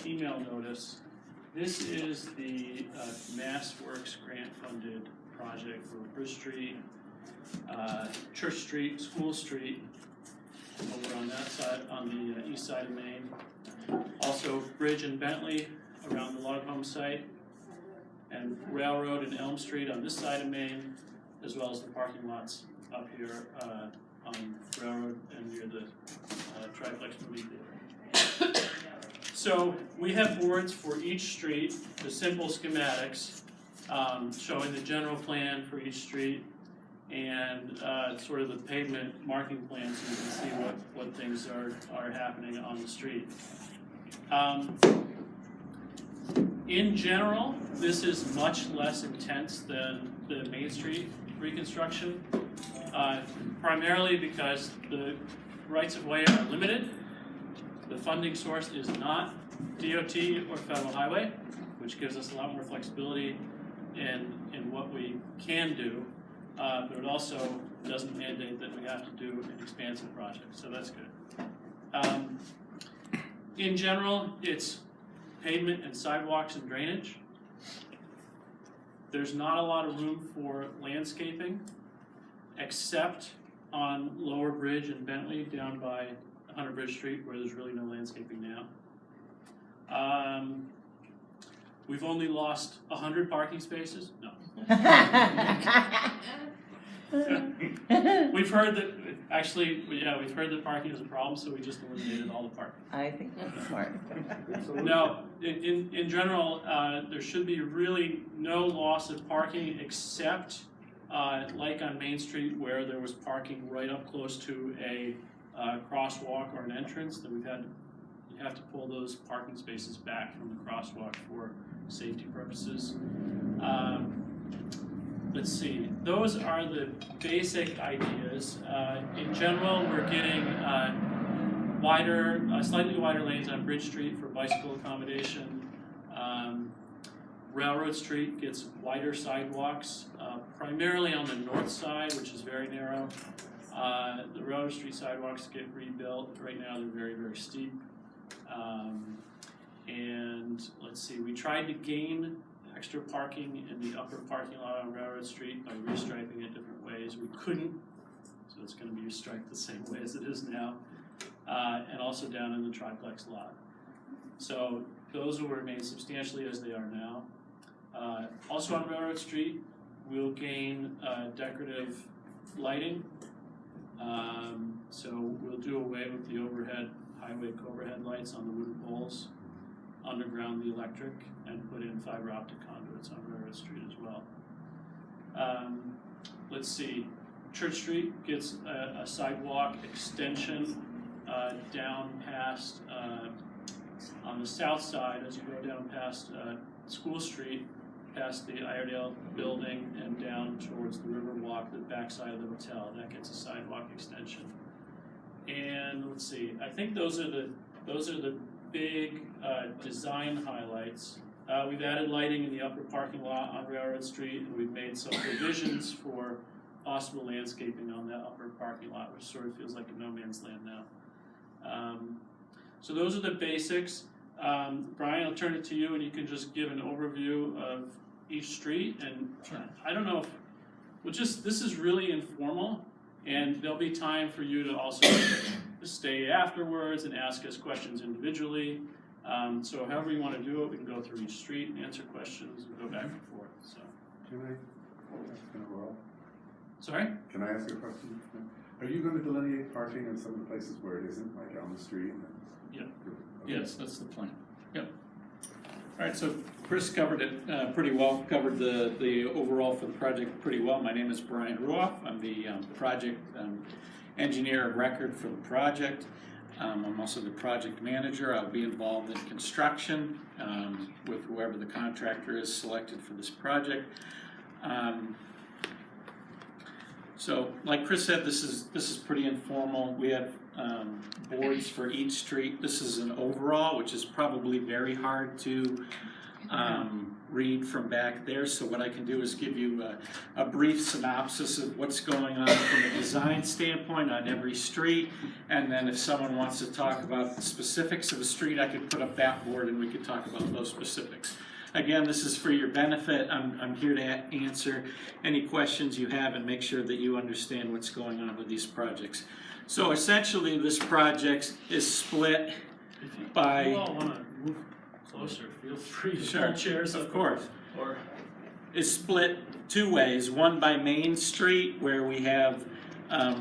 email notice. This is the MassWorks grant-funded project for Bridge Street, Church Street, School Street, over on that side, on the east side of Maine. Also Bridge and Bentley around the log home site, and Railroad and Elm Street on this side of Maine, as well as the parking lots up here on Railroad and near the Triplex movie theater. So we have boards for each street, the simple schematics showing the general plan for each street, and sort of the pavement marking plan, so you can see what things are happening on the street. In general, this is much less intense than the Main Street reconstruction, primarily because the rights-of-way are limited. The funding source is not DOT or federal highway, which gives us a lot more flexibility in what we can do, but it also doesn't mandate that we have to do an expansive project, so that's good. In general, it's pavement and sidewalks and drainage. There's not a lot of room for landscaping, except on Lower Bridge and Bentley down by 100 Bridge Street, where there's really no landscaping now. We've only lost 100 parking spaces. No. We've heard that, actually, yeah, we've heard that parking is a problem, so we just eliminated all the parking. I think that's smart. No, in general, there should be really no loss of parking, except like on Main Street, where there was parking right up close to a crosswalk or an entrance, that you have to pull those parking spaces back from the crosswalk for safety purposes. Let's see, those are the basic ideas. In general, we're getting slightly wider lanes on Bridge Street for bicycle accommodation. Railroad Street gets wider sidewalks, primarily on the north side, which is very narrow. The Railroad Street sidewalks get rebuilt. Right now they're very, very steep. And let's see, we tried to gain extra parking in the upper parking lot on Railroad Street by restriping it different ways. We couldn't, so it's going to be restriped the same way as it is now, and also down in the triplex lot. So those will remain substantially as they are now. Also on Railroad Street, we'll gain decorative lighting. So we'll do away with the highway overhead lights on the wooden poles, underground the electric, and put in fiber optic conduits on Railroad Street as well. Let's see, Church Street gets a sidewalk extension down past, on the south side as you go down past School Street, past the Iredale building and down towards the Riverwalk, the backside of the hotel. That gets a sidewalk extension. And let's see, I think those are the big design highlights. We've added lighting in the upper parking lot on Railroad Street, and we've made some provisions for possible landscaping on that upper parking lot, which sort of feels like a no man's land now. So those are the basics. Brian, I'll turn it to you, and you can just give an overview of each street. And I don't know if this is really informal, and there'll be time for you to also stay afterwards and ask us questions individually. So however you want to do it, we can go through each street and answer questions and go back and forth. So. Can I ask Ruoff? Sorry? Can I ask you a question? Are you going to delineate parking in some of the places where it isn't, like on the street? Yeah. Okay. Yes, that's the plan. Yep. All right, so Chris covered it pretty well, covered the overall for the project pretty well. My name is Bryan Ruoff. I'm the project engineer of record for the project. I'm also the project manager. I'll be involved in construction with whoever the contractor is selected for this project. So, like Chris said, this is pretty informal. We have boards for each street. This is an overall, which is probably very hard to read from back there, so what I can do is give you a brief synopsis of what's going on from a design standpoint on every street, and then if someone wants to talk about the specifics of a street, I could put up that board and we could talk about those specifics. Again, this is for your benefit. I'm here to answer any questions you have and make sure that you understand what's going on with these projects. So essentially, this project is split by... If you all want to move closer, feel free to Sure, pull chairs of up. course. Or Is split two ways. One by Main Street, where we have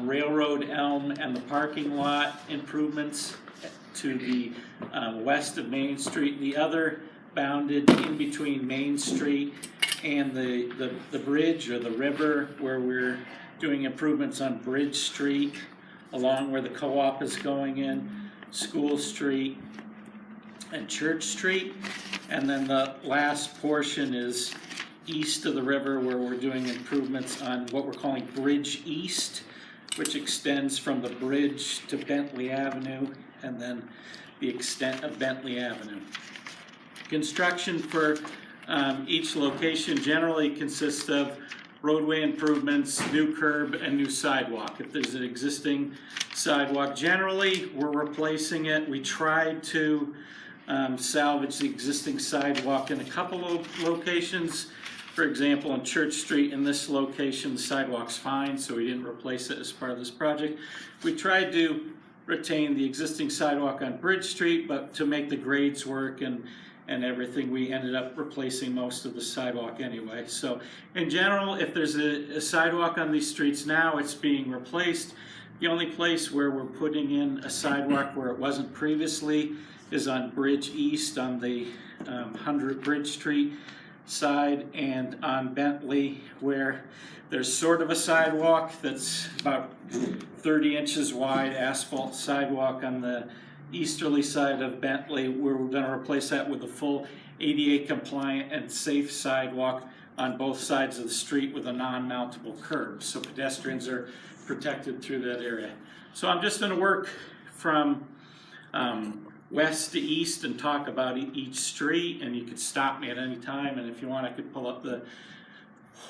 Railroad Elm and the parking lot improvements to the west of Main Street. The other bounded in between Main Street and the bridge or the river, where we're doing improvements on Bridge Street, along where the co-op is going in, School Street, and Church Street. And then the last portion is east of the river, where we're doing improvements on what we're calling Bridge East, which extends from the bridge to Bentley Avenue, and then the extent of Bentley Avenue. Construction for each location generally consists of roadway improvements, new curb, and new sidewalk. If there's an existing sidewalk, generally we're replacing it. We tried to salvage the existing sidewalk in a couple of locations. For example, on Church Street, in this location, the sidewalk's fine, so we didn't replace it as part of this project. We tried to retain the existing sidewalk on Bridge Street, but to make the grades work and everything, we ended up replacing most of the sidewalk anyway. So in general, if there's a sidewalk on these streets now, it's being replaced. The only place where we're putting in a sidewalk where it wasn't previously is on Bridge East on the 100 Bridge Street side, and on Bentley, where there's sort of a sidewalk that's about 30 inches wide, asphalt sidewalk on the easterly side of Bentley. We're going to replace that with a full ADA compliant and safe sidewalk on both sides of the street with a non-mountable curb, so pedestrians are protected through that area. So I'm just going to work from west to east and talk about each street, and you could stop me at any time, and if you want I could pull up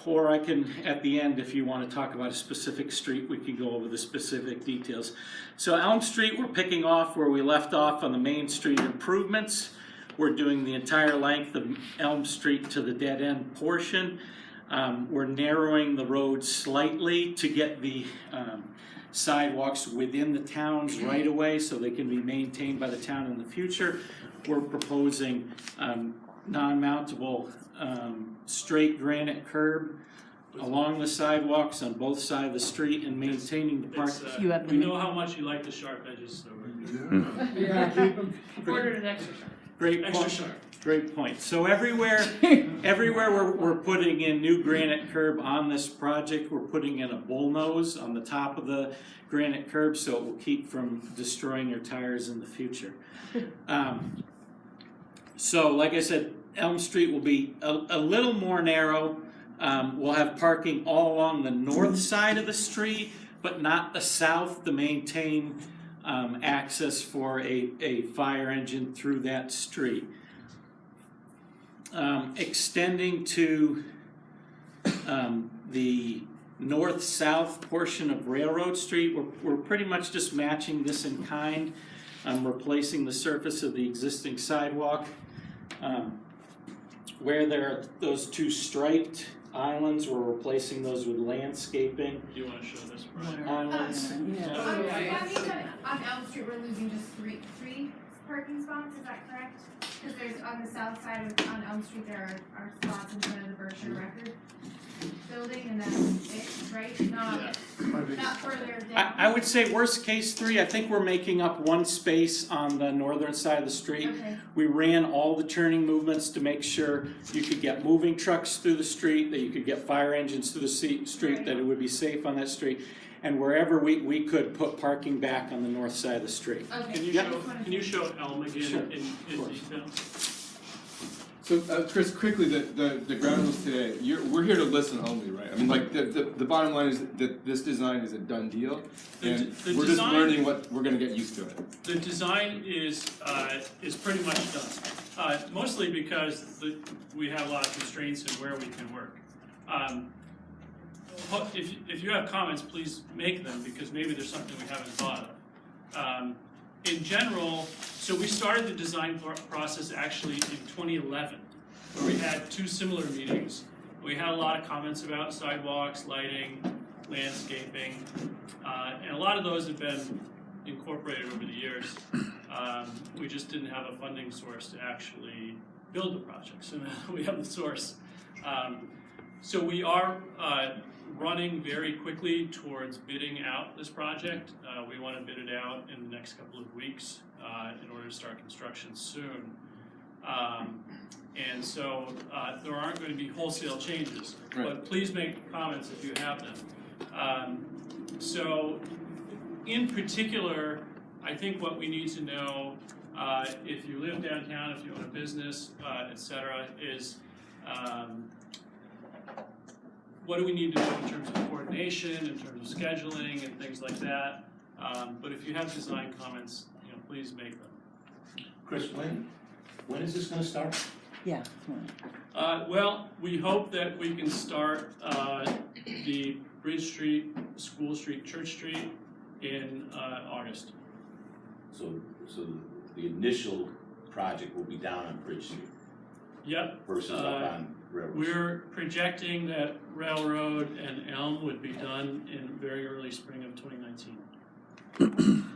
or I can, at the end, if you want to talk about a specific street, we can go over the specific details. So Elm Street, we're picking off where we left off on the Main Street improvements. We're doing the entire length of Elm Street to the dead end portion. We're narrowing the road slightly to get the sidewalks within the town's right of way so they can be maintained by the town in the future. We're proposing non-mountable straight granite curb along the sidewalks on both sides of the street and maintaining the parking. We know how much you like the sharp edges, so we're Ordered an extra sharp. Great extra point. sharp. Great point. So everywhere we're putting in new granite curb on this project, we're putting in a bullnose on the top of the granite curb so it will keep from destroying your tires in the future. So like I said, Elm Street will be a little more narrow. We'll have parking all along the north side of the street, but not the south, to maintain access for a fire engine through that street. Extending to the north-south portion of Railroad Street, we're pretty much just matching this in kind, replacing the surface of the existing sidewalk. Where there are those two striped islands, we're replacing those with landscaping Do you want to show this, Bryan? islands. On Elm Street, we're losing just three parking spots, is that correct? Because there's, on the south side on Elm Street, there are spots in front of the Berkshire Record building, and that's it, right? Not further down. I would say worst case 3. I think we're making up one space on the northern side of the street. Okay. We ran all the turning movements to make sure you could get moving trucks through the street, that you could get fire engines through the street, that it would be safe on that street. And wherever we could put parking back on the north side of the street. Okay. Can you show Elm again Sure, in of course. detail? So, Chris, quickly, the ground rules today, we're here to listen only, right? I mean, like, the bottom line is that this design is a done deal, and The we're just design- learning what we're gonna get used to it. The design is pretty much done. Mostly because we have a lot of constraints in where we can work. If you have comments, please make them, because maybe there's something we haven't thought of. In general, so we started the design process actually in 2011, where we had 2 similar meetings. We had a lot of comments about sidewalks, lighting, landscaping, and a lot of those have been incorporated over the years. We just didn't have a funding source to actually build the project, so now we have the source. So we are running very quickly towards bidding out this project. We want to bid it out in the next couple of weeks in order to start construction soon. And so there aren't going to be wholesale changes, Right. but please make comments if you have them. So in particular, I think what we need to know, if you live downtown, if you own a business, et cetera, is what do we need to know in terms of coordination, in terms of scheduling, and things like that. But if you have design comments, please make them. Chris, when is this gonna start? Yeah. Well, we hope that we can start the Bridge Street, School Street, Church Street in August. So the initial project will be down on Bridge Street Yep. versus up on Railroad Street. We're projecting that Railroad and Elm would be done in very early spring of 2019.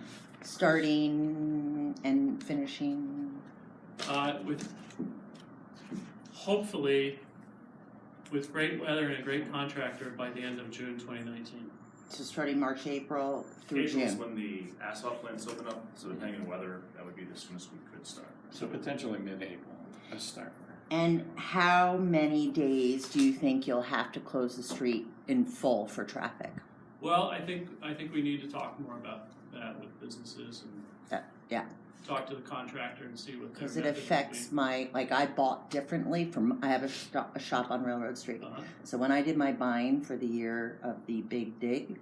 Starting and finishing. With hopefully with great weather and a great contractor by the end of June 2019. So starting March, April through April's June. when the asphalt plants open up, so depending on weather, that would be the soonest we could start. So potentially mid-April, let's start there. And how many days do you think you'll have to close the street in full for traffic? Well, I think we need to talk more about that with businesses and Yeah. talk to the contractor and see what their Because it method would affects be. I bought differently I have a shop on Railroad Street. Uh-huh. So when I did my buying for the year of the big dig,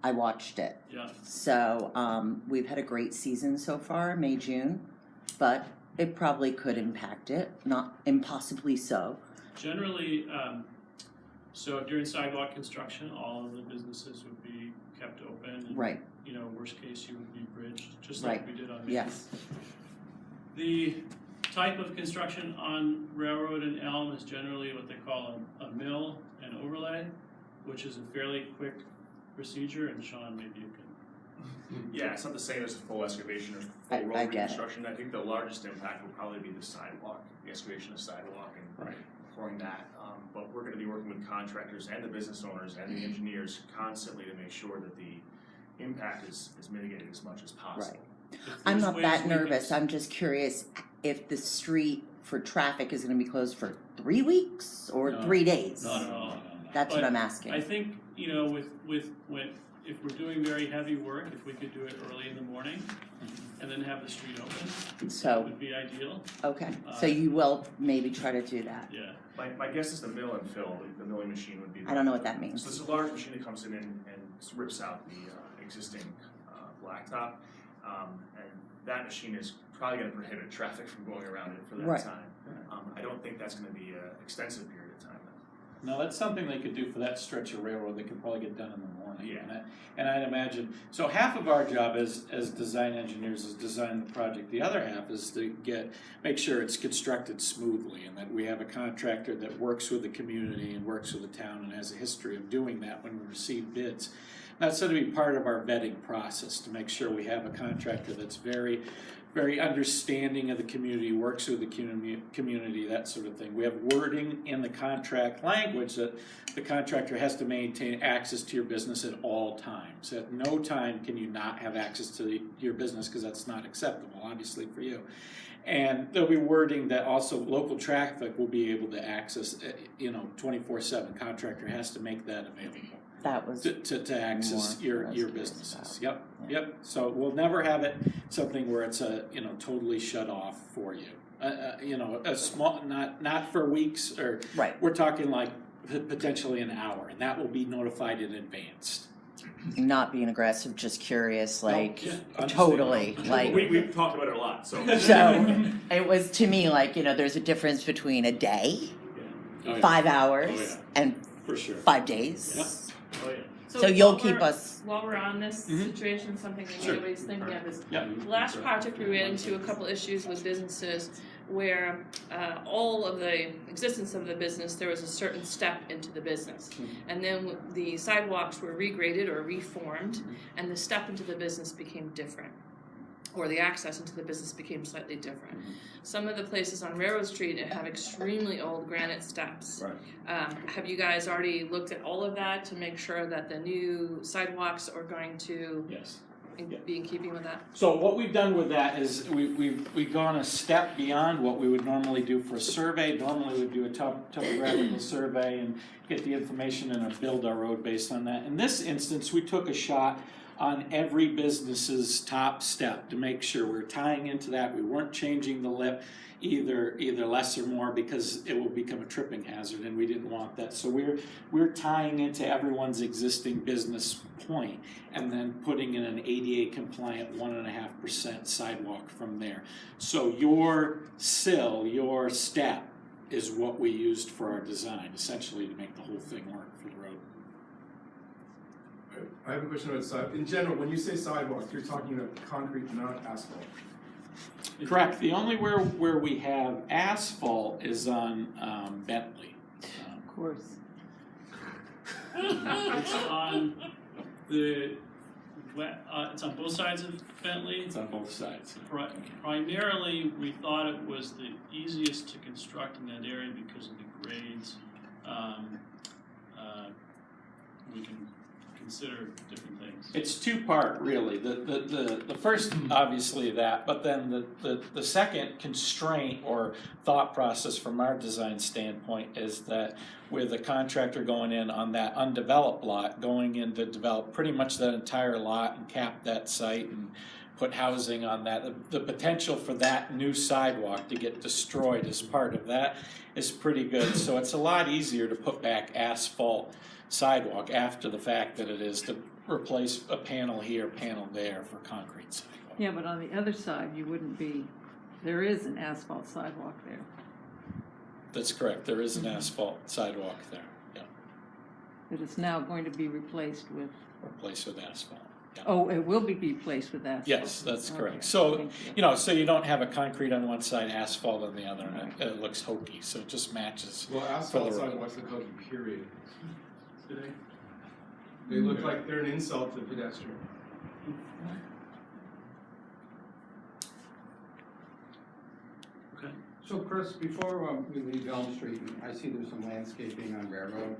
I watched it. Yeah. So we've had a great season so far, May, June, but it probably could impact it, not impossibly so. Generally, so during sidewalk construction, all of the businesses would be kept open. And, Right. Worst case, you would be bridged, just like Right. we did on Main. Yes. The type of construction on Railroad and Elm is generally what they call a mill and overlay, which is a fairly quick procedure, and Sean, maybe you can. Yeah, it's not the same as a full excavation or I full road get it. reconstruction. I think the largest impact will probably be the sidewalk, the excavation of sidewalk and Right. pouring that. But we're gonna be working with contractors and the business owners and the engineers constantly to make sure that the impact is mitigated as much as possible. Right. If I'm there's not ways that we nervous. can- I'm just curious if the street for traffic is going to be closed for 3 weeks or No, 3 days. Not at all. That's what But I'm asking. I think, if we're doing very heavy work, if we could do it early in the morning and then have the street open, that So, would be ideal. okay. So you will maybe try to do that. Yeah. My guess is the mill and fill, the milling machine would be. I don't know what that means. So it's a large machine that comes in and rips out the existing blacktop. And that machine is probably gonna prohibit traffic from going around it for that Right. time. I don't think that's gonna be an extensive period of time. No, that's something they could do for that stretch of railroad. They could probably get done in the morning. Yeah. And I'd imagine, so half of our job as design engineers is design the project. The other half is to make sure it's constructed smoothly and that we have a contractor that works with the community and works with the town and has a history of doing that when we receive bids. That's going to be part of our vetting process to make sure we have a contractor that's very, very understanding of the community, works with the community, that sort of thing. We have wording in the contract language that the contractor has to maintain access to your business at all times. At no time can you not have access to your business because that's not acceptable, obviously, for you. And there'll be wording that also local traffic will be able to access, 24/7. Contractor has to make that available. That was To access more your what I was businesses. curious Yep. So we'll never have it something where it's totally shut off for you. A small, not for weeks or right. we're talking like potentially an hour, and that will be notified in advance. not being aggressive, just curious, like, yeah, totally, like. We've talked about it a lot, so. So, it was to me like, there's a difference between a day, Oh, yeah. 5 hours, Oh, yeah. and For sure. 5 days. Oh, yeah. So you'll while keep we're- us. While we're on this situation, something that Sure. everybody's thinking of is, Yeah. the last project we ran into a couple issues with businesses where all of the existence of the business, there was a certain step into the business. And then the sidewalks were regraded or reformed, and the step into the business became different. Or the access into the business became slightly different. Some of the places on Railroad Street have extremely old granite steps. Right. Have you guys already looked at all of that to make sure that the new sidewalks are going to Yes. be in keeping with that? So what we've done with that is we've gone a step beyond what we would normally do for a survey. Normally we'd do a topographical survey and get the information and build our road based on that. In this instance, we took a shot on every business's top step to make sure we're tying into that. We weren't changing the lip either less or more because it will become a tripping hazard, and we didn't want that. So we're tying into everyone's existing business point and then putting in an ADA compliant 1.5% sidewalk from there. So your sill, your step, is what we used for our design, essentially to make the whole thing work for the road. I have a question about sidewalk. In general, when you say sidewalks, you're talking about concrete, not asphalt. Correct. The only where we have asphalt is on Bentley. Of course. It's on it's on both sides of Bentley. It's on both sides. Primarily, we thought it was the easiest to construct in that area because of the grades. We can consider different things. It's two-part, really. The first, obviously, that, but then the second constraint or thought process from our design standpoint is that with a contractor going in on that undeveloped lot, going in to develop pretty much that entire lot and cap that site and put housing on that, the potential for that new sidewalk to get destroyed as part of that is pretty good. So it's a lot easier to put back asphalt sidewalk after the fact than it is to replace a panel here, panel there for concrete sidewalk. Yeah, but on the other side, there is an asphalt sidewalk there. That's correct. There is an asphalt sidewalk there. Yeah, That is now going to be replaced with, replaced with asphalt. Yeah. oh, it will be replaced with asphalt. Yes, that's correct. Okay, So, thank you. so you don't have a concrete on one side, asphalt on the other, and it looks hokey. So it just matches. Well, asphalt For the road. sidewalks look hokey, period. They look like they're an insult to pedestrian. Okay. So Chris, before we leave Elm Street, I see there's some landscaping on Railroad.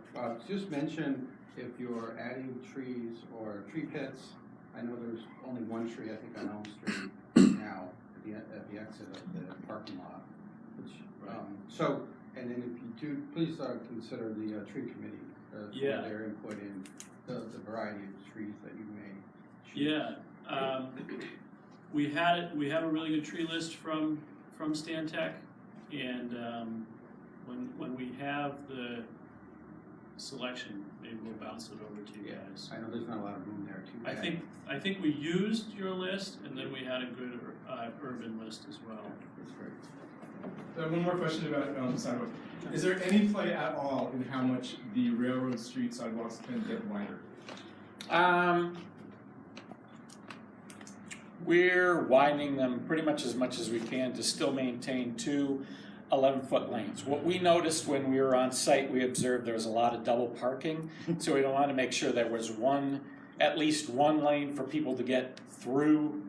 Just mention if you're adding trees or tree pits. I know there's only one tree, I think, on Elm Street now at the exit of the parking lot. Which, so, and then if you do, please consider the tree committee for their input in the variety of trees that you may choose. Yeah, we have a really good tree list from Stantec, and when we have the selection, maybe we'll bounce it over to you guys. I know there's not a lot of room there too. I think we used your list, and then we had a good urban list as well. That's great. One more question about sidewalk. Is there any play at all in how much the railroad street sidewalks can get wider? We're widening them pretty much as we can to still maintain two 11-foot lanes. What we noticed when we were on site, we observed there was a lot of double parking, so we don't want to make sure there was at least one lane for people to get through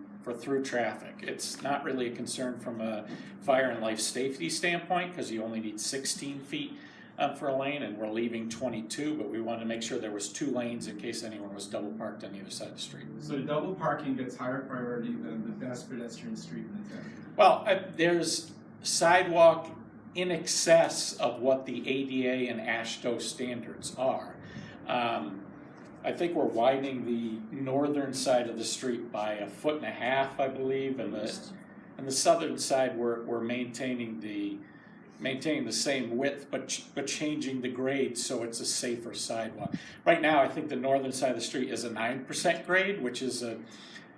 traffic. It's not really a concern from a fire and life safety standpoint because you only need 16 feet for a lane, and we're leaving 22, but we wanted to make sure there was 2 lanes in case anyone was double parked on either side of the street. So double parking gets higher priority than the best pedestrian street in the town? Well, there's sidewalk in excess of what the ADA and AASHTO standards are. I think we're widening the northern side of the street by 1.5 feet, I believe, and the southern side we're maintaining the maintaining the same width, but changing the grade so it's a safer sidewalk. Right now, I think the northern side of the street is a 9% grade, which is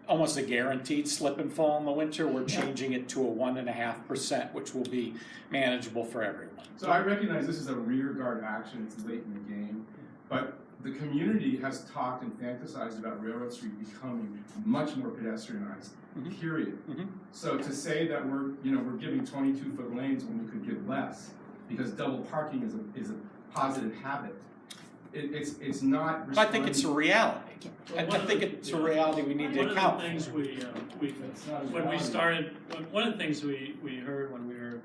almost a guaranteed slip and fall in the winter. We're changing it to a 1.5%, which will be manageable for everyone. So I recognize this is a rear guard action, it's late in the game, but the community has talked and fantasized about Railroad Street becoming much more pedestrianized, period. So to say that we're giving 22-foot lanes when we could give less, because double parking is a positive habit, it's not. I think it's a reality. I think it's a reality we need to account for. One of the things we heard when we were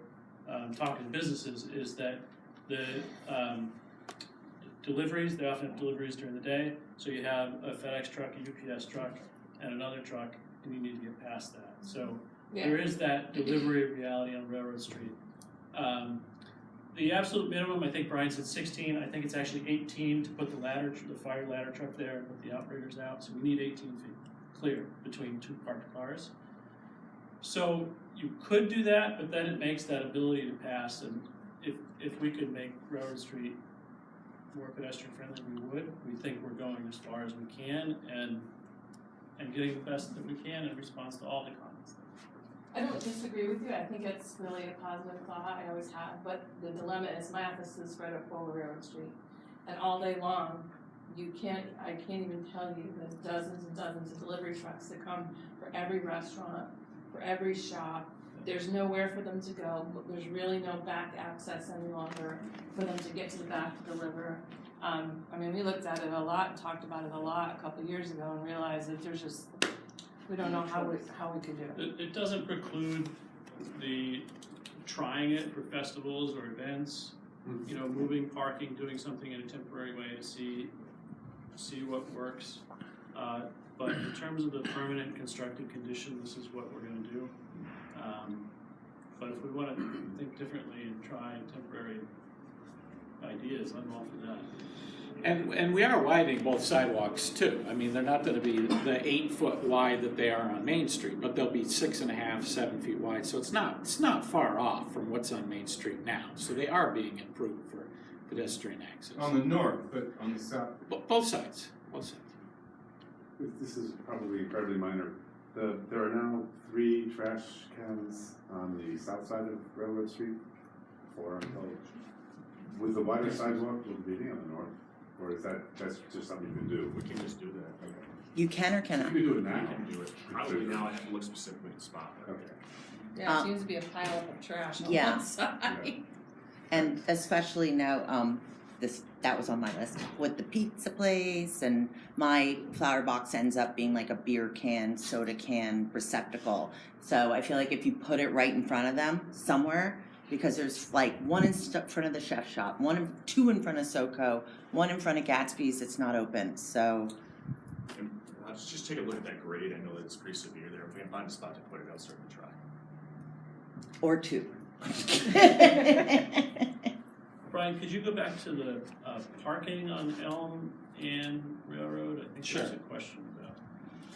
talking to businesses is that the deliveries, they often have deliveries during the day, so you have a FedEx truck, a UPS truck, and another truck, and you need to get past that. So there is that delivery reality on Railroad Street. The absolute minimum, I think Bryan said 16. I think it's actually 18 to put the fire ladder truck there and put the operators out. So we need 18 feet clear between two parked cars. So you could do that, but then it makes that ability to pass. And if we could make Railroad Street more pedestrian friendly, we would. We think we're going as far as we can and getting the best that we can in response to all the comments. I don't disagree with you. I think it's really a positive thought. I always have. But the dilemma is my office is right up over Railroad Street. And all day long, I can't even tell you the dozens and dozens of delivery trucks that come for every restaurant, for every shop. There's nowhere for them to go. But there's really no back access any longer for them to get to the back to deliver. We looked at it a lot and talked about it a lot a couple of years ago and realized that we don't know how we could do it. It doesn't preclude trying it for festivals or events, moving parking, doing something in a temporary way to see what works. But in terms of the permanent constructed condition, this is what we're going to do. But if we want to think differently and try temporary ideas, I'm all for that. And we are widening both sidewalks too. They're not going to be the 8-foot wide that they are on Main Street, but they'll be 6.5, 7 feet wide. So it's not far off from what's on Main Street now. So they are being improved for pedestrian access. On the north, but on the south? Both sides. This is probably incredibly minor. There are now 3 trash cans on the south side of Railroad Street, 4 on College. With the wider sidewalk, will there be any on the north? Or is that's just something you can do? We can just do that. Okay. You can or cannot? You can do it now. We can do it. Probably now I have to look specifically at the spot. Okay. Yeah, it seems to be a pile up of trash on Yeah. one side. Yeah. And especially now, that was on my list with the pizza place, and my flower box ends up being like a beer can, soda can receptacle. So I feel like if you put it right in front of them somewhere, because there's like one in front of the chef shop, 2 in front of SoCo, 1 in front of Gatsby's, it's not open. So And let's just take a look at that grade. I know that it's pretty severe there. If we can find a spot to put it, I'll certainly try. or 2. Bryan, could you go back to the parking on Elm and Railroad? I think Sure. there's a question about.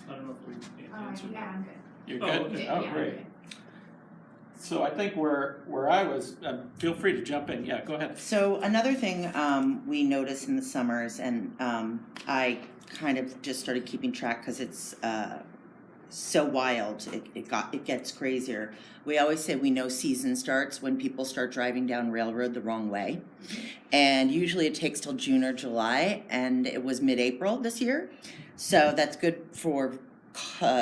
I don't know if we answered Yeah, that. I'm good. You're Oh, good? okay. Oh, Yeah, great. okay. So I think where I was, feel free to jump in. Yeah, go ahead. So another thing we notice in the summers, and I kind of just started keeping track because it's so wild. It gets crazier. We always say we know season starts when people start driving down Railroad the wrong way, and usually it takes till June or July, and it was mid-April this year, so that's good for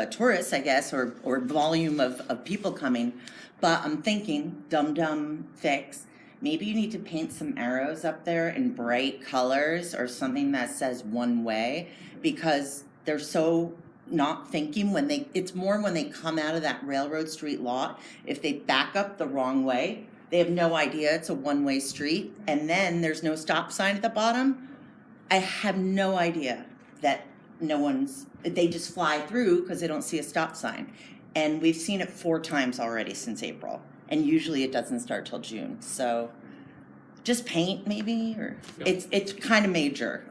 tourists, I guess, or volume of people coming. But I'm thinking, dum fix. Maybe you need to paint some arrows up there in bright colors or something that says one way, because they're so not thinking it's more when they come out of that Railroad Street lot. If they back up the wrong way, they have no idea it's a one-way street, and then there's no stop sign at the bottom. I have no idea that they just fly through because they don't see a stop sign. And we've seen it 4 times already since April. And usually it doesn't start till June. So just paint maybe, or it's kind of major.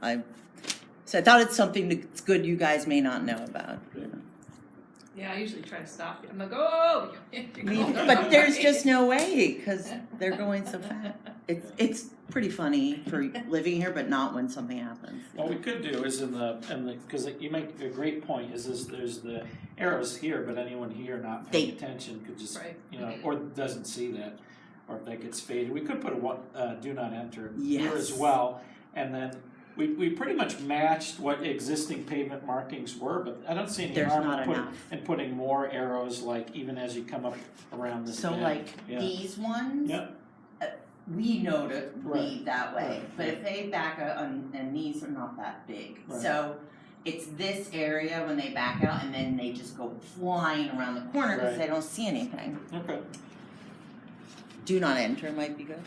So I thought it's something that's good you guys may not know about. Yeah, I usually try to stop you. I'm like, oh, you're going the But wrong there's way. just no way, because they're going so fast. It's pretty funny for living here, but not when something happens. What we could do is because you make a great point, is there's the arrows here, but anyone here not paying attention could just, Right. or doesn't see that, or if that gets faded. We could put a do not enter here Yes. as well, and then we pretty much matched what existing pavement markings were, but I don't see any There's harm not in enough. putting more arrows, like even as you come up around this So bend. like Yeah. these ones, Yep. we know to Right. leave that way, Right. but if they back out, and these are not that big, Right. so it's this area when they back out, and then they just go flying around the corner because Right. they don't see anything. Okay. Do not enter might be good.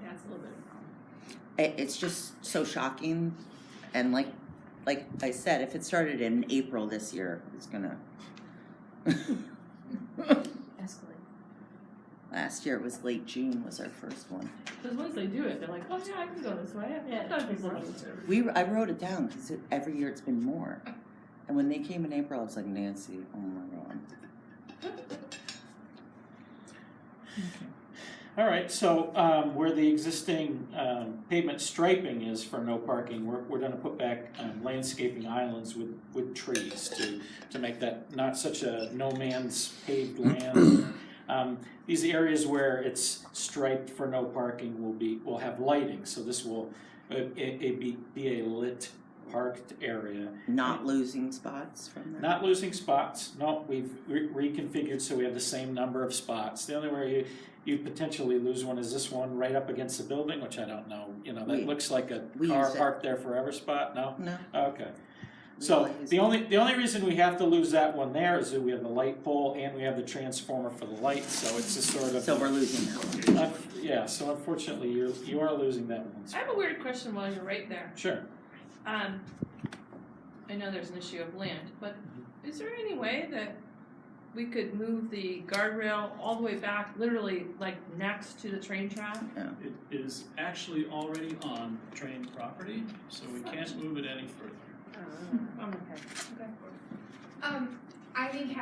Yeah, it's a little bit of a problem. It's just so shocking, and like I said, if it started in April this year, it's gonna. Escalate. Last year it was late June was our first one. Because once they do it, they're like, oh yeah, I can go this way. I've done it before. I wrote it down because every year it's been more. And when they came in April, I was like, Nancy, oh my God. All right, so where the existing pavement striping is for no parking, we're gonna put back landscaping islands with trees to make that not such a no man's paved land. These areas where it's striped for no parking will have lighting, so this will be a lit parked area. Not losing spots from that. Not losing spots. No, we've reconfigured so we have the same number of spots. The only way you potentially lose one is this one right up against the building, which I don't know. That looks like a car use it. parked there forever spot. No. No. Okay. We So like the only reason we have to lose that one there is that we have the light pole and we have the transformer for the light. So it's just sort of. So we're losing that one. Yeah. So unfortunately, you are losing that one. I have a weird question while you're right there. Sure. I know there's an issue of land, but is there any way that we could move the guardrail all the way back, literally like next to the train track? It is actually already on train property, so we can't move it any further. Okay. I think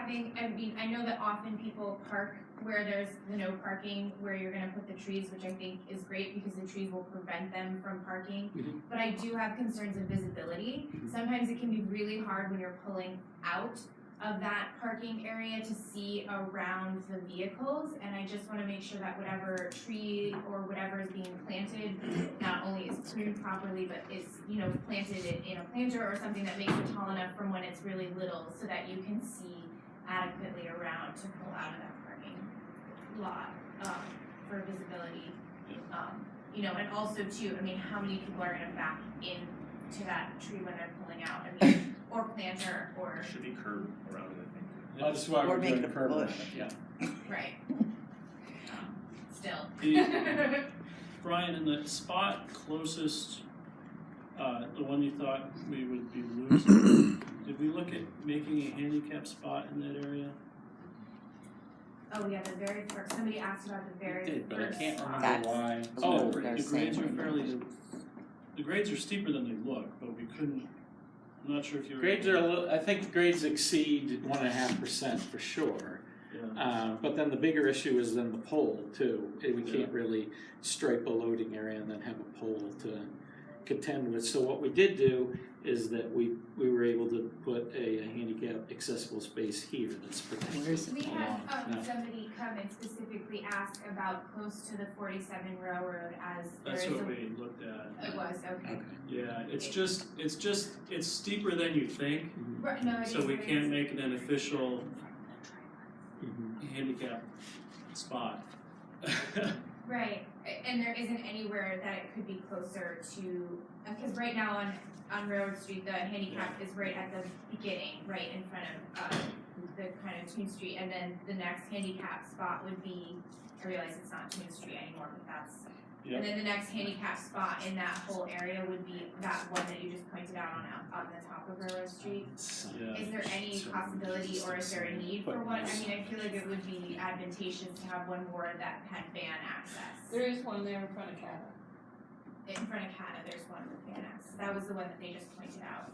I know that often people park where there's the no parking, where you're gonna put the trees, which I think is great because the trees will prevent them from parking. Mhm. But I do have concerns of visibility. Sometimes it can be really hard when you're pulling out of that parking area to see around the vehicles, and I just wanna make sure that whatever tree or whatever is being planted not only is pruned properly, but is, planted in a planter or something that makes it tall enough from when it's really little so that you can see adequately around to pull out of that parking lot, for visibility. And also too, how many people are gonna back into that tree when they're pulling out? Or planter, or, There should be curb around it, I think. That's why Or we're make doing it a curb around bush. it, Yeah. right. Still. Brian, in the spot closest, the one you thought we would be losing, did we look at making a handicap spot in that area? Oh yeah, the very first, somebody asked about the very Did, but I first can't spot. remember why. Oh, They're the grades saying are the grades are steeper than they look, but we couldn't, I'm not sure if you were. Grades are a little, I think grades exceed 1.5% for sure. Yeah. But then the bigger issue is then the pole too. We can't really stripe a loading area and then have a pole to contend with. So what we did do is that we were able to put a handicap accessible space here that's protected. Where's We had Yeah. somebody come and specifically ask about close to the 47 Railroad as there That's is what a. we looked at. It was, okay. Yeah, it's steeper than you think, Right, no, it is. so we it can't is. make it an official Mhm. handicap spot. Right, and there isn't anywhere that it could be closer to, because right now on Railroad Street, the handicap is right at the beginning, right in front of, the kind of Toon Street, and then the next handicap spot would be, I realize it's not Toon Street anymore, but that's, Yeah. and then the next handicap spot in that whole area would be that one that you just pointed out on the top of Railroad Street. Yeah. Is there any possibility, or is there a need for one? I mean, I feel like it would be advantageous to have one more that had van access. There is one there in front of Cata. In front of Cata, there's one with van access. That was the one that they just pointed out.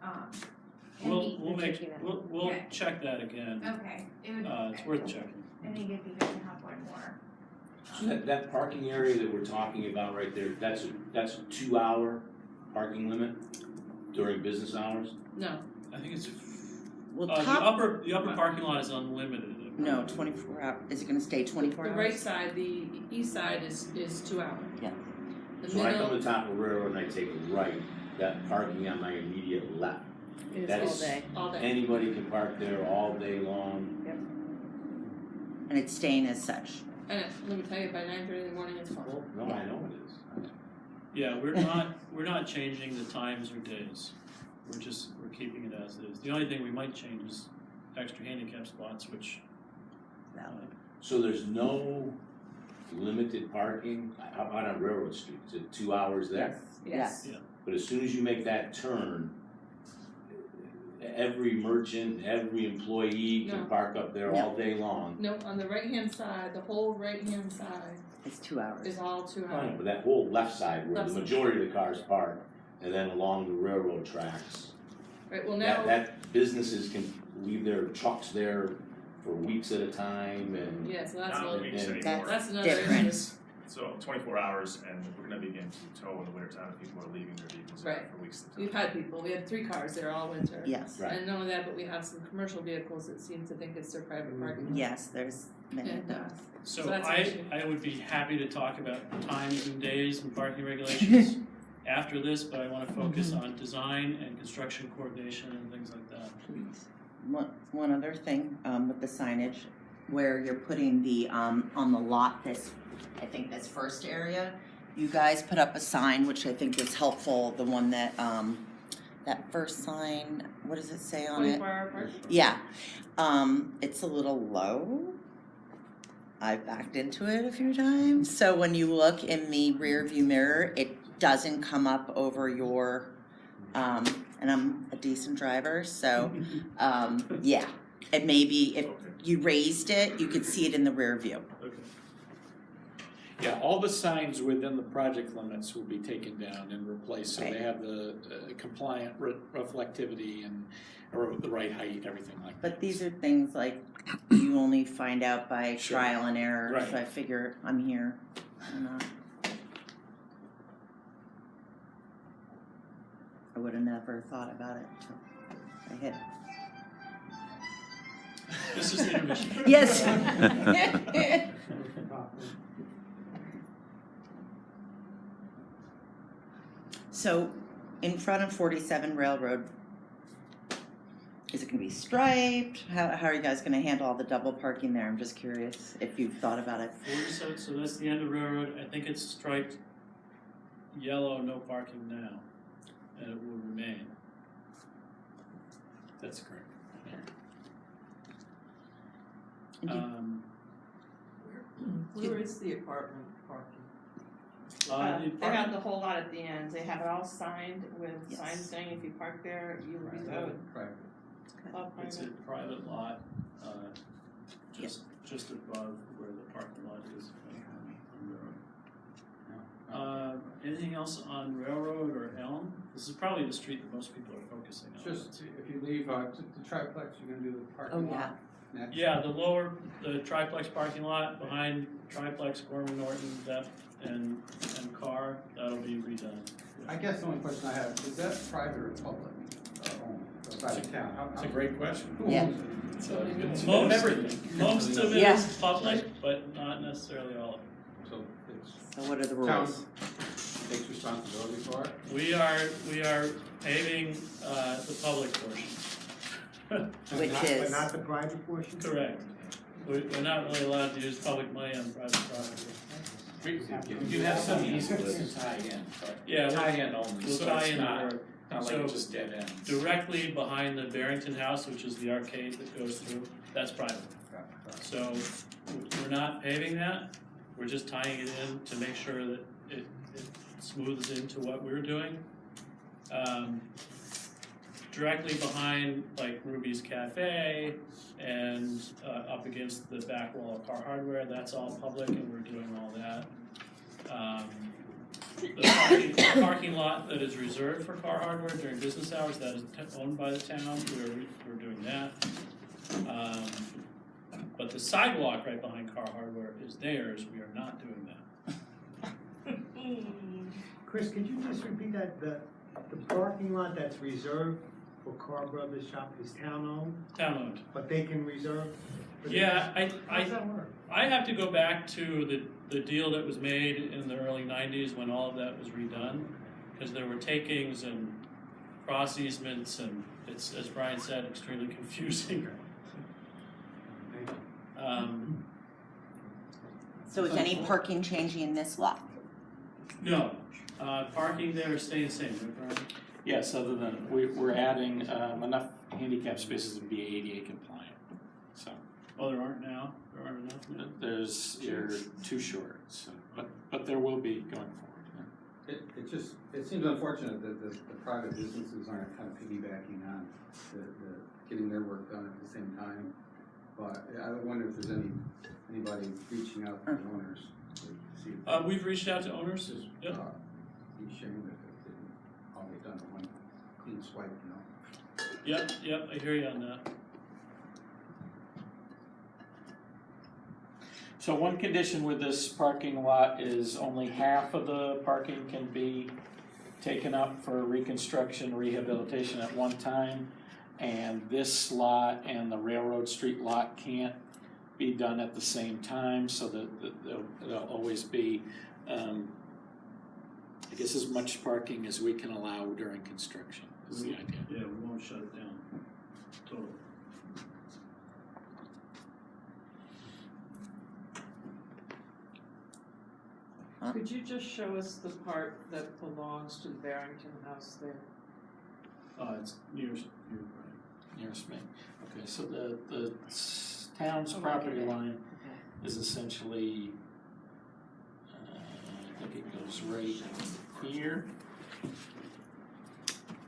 and We'll Yeah. check that again. Okay, it would. It's worth checking. I think it'd be good to have one more. So that parking area that we're talking about right there, that's a 2-hour parking limit during business hours? No, I think it's, Well, the upper parking lot is unlimited. no, 24 hour, is it gonna stay 24 the hours? right side, the east side is 2 hours. Yeah. The So I come middle to the top of Railroad and I take a right, that parking on my immediate left. That is is, all day. anybody can park there all day long. And it's staying as such. And let me tell you, by 9:30 in the morning, it's full. Well, no, I know it is. Yeah, we're not changing the times or days. We're keeping it as is. The only thing we might change is extra handicap spots, which, So there's no limited parking out on Railroad Street? Is it 2 hours there? Yes. But as soon as you make that turn, every merchant, every employee can No. park up there all day long. No, on the right-hand side, the whole right-hand side It's 2 hours. is all 2 I know, hours. but that whole left side where Left the side. majority of the cars park, and then along the railroad tracks, Right, well now, that businesses can leave their trucks there for weeks at a time, and yeah, so that's Not really, weeks and- anymore. that's another different. issue. So 24 hours, and we're gonna begin to tow in the wintertime if people are leaving their vehicles there Right. for weeks at a We've time. had people, we had 3 cars there all winter. Yes. Right. And none of that, but we have some commercial vehicles that seem to think it's their private parking lot. Yes, there's many of And, those. so that's an issue. I would be happy to talk about times and days and parking regulations after this, but I wanna focus on design and construction coordination and things like that. Please. One other thing, with the signage, where you're putting the, on the lot, I think this first area, you guys put up a sign, which I think is helpful, the one that, that first sign, what does it say on it? 24-hour parking? Yeah, it's a little low. I've backed into it a few times, so when you look in the rear view mirror, it doesn't come up over your, and I'm a decent driver, so, yeah. And maybe if you raised it, you could see it in the rear view. Okay. Yeah, all the signs within the project limits will be taken down and replaced, so they Right. have the compliant reflectivity and, or the right height, everything like that. But these are things like you only find out by Sure. trial and error, Right. so I figure I'm here or not. I would have never thought about it until I hit. This is the intermission. Yes. So, in front of 47 Railroad, is it gonna be striped? How are you guys gonna handle all the double parking there? I'm just curious if you've thought about it. 47, so that's the end of Railroad. I think it's striped yellow, no parking now, and it will remain. That's correct. And you- Where is the apartment parking? The They have the whole lot at the end, they have it all signed with Yes. signs saying if you park there, you will be towed. Right. All It's a private. private lot, just above where the parking lot is on Railroad. Anything else on Railroad or Elm? This is probably the street that most people are focusing on. Just, if you leave, the triplex, you're gonna do the Oh, parking yeah. lot next. Yeah, the triplex parking lot behind triplex, Gorman Norton, that, and Carr, that'll be redone. I guess the only question I have, is that private or public, by the town? How- It's a great question. Who Yeah. owns it? It's a good- Most, everything. most of it Yeah. is public, but not necessarily all of it. So it's, So what are the town rules? takes responsibility for it? We are paving, the public portion. Which is, But not the private portion? Correct. We're not really allowed to use public money on private property. We do have some easements to tie in, but Yeah, tie in only, We'll so tie it's in not, the not So, like just dead ends. directly behind the Barrington house, which is the arcade that goes through, that's private. So we're not paving that, we're just tying it in to make sure that it smooths into what we're doing. Directly behind like Ruby's Cafe and up against the back wall of Car Hardware, that's all public and we're doing all that. The parking lot that is reserved for car hardware during business hours, that is owned by the town, we're doing that. But the sidewalk right behind car hardware is theirs, we are not doing that. Chris, could you just repeat that, the parking lot that's reserved for Car Brothers shop is town-owned, Town owned. but they can reserve? for Yeah, How does that work? I have to go back to the deal that was made in the early 90s when all of that was redone, because there were takings and cross easements, and it's, as Bryan said, extremely confusing. So is any parking changing in this lot? No, parking there is staying the same, right, Bryan? Yes, other than we're adding enough handicap spaces to be ADA compliant. So Oh, there aren't now? There aren't enough now? you're too short, so, but there will be going forward. Yeah. It seems unfortunate that the private businesses aren't kind of piggybacking on the getting their work done at the same time. But I wonder if there's anybody reaching out to the owners to see if We've reached out to owners. just, Yep. be ashamed if it didn't all get done in one clean swipe, you know? Yep, I hear you on that. So one condition with this parking lot is only half of the parking can be taken up for reconstruction, rehabilitation at one time. And this lot and the Railroad Street lot can't be done at the same time, so that there'll always be, I guess, as much parking as we can allow during construction is the idea. Yeah, we won't shut it down. Totally. Could you just show us the part that belongs to the Barrington house there? It's near you, Bryan. Nearest me. Okay, so the town's property line is essentially, I think it goes right here.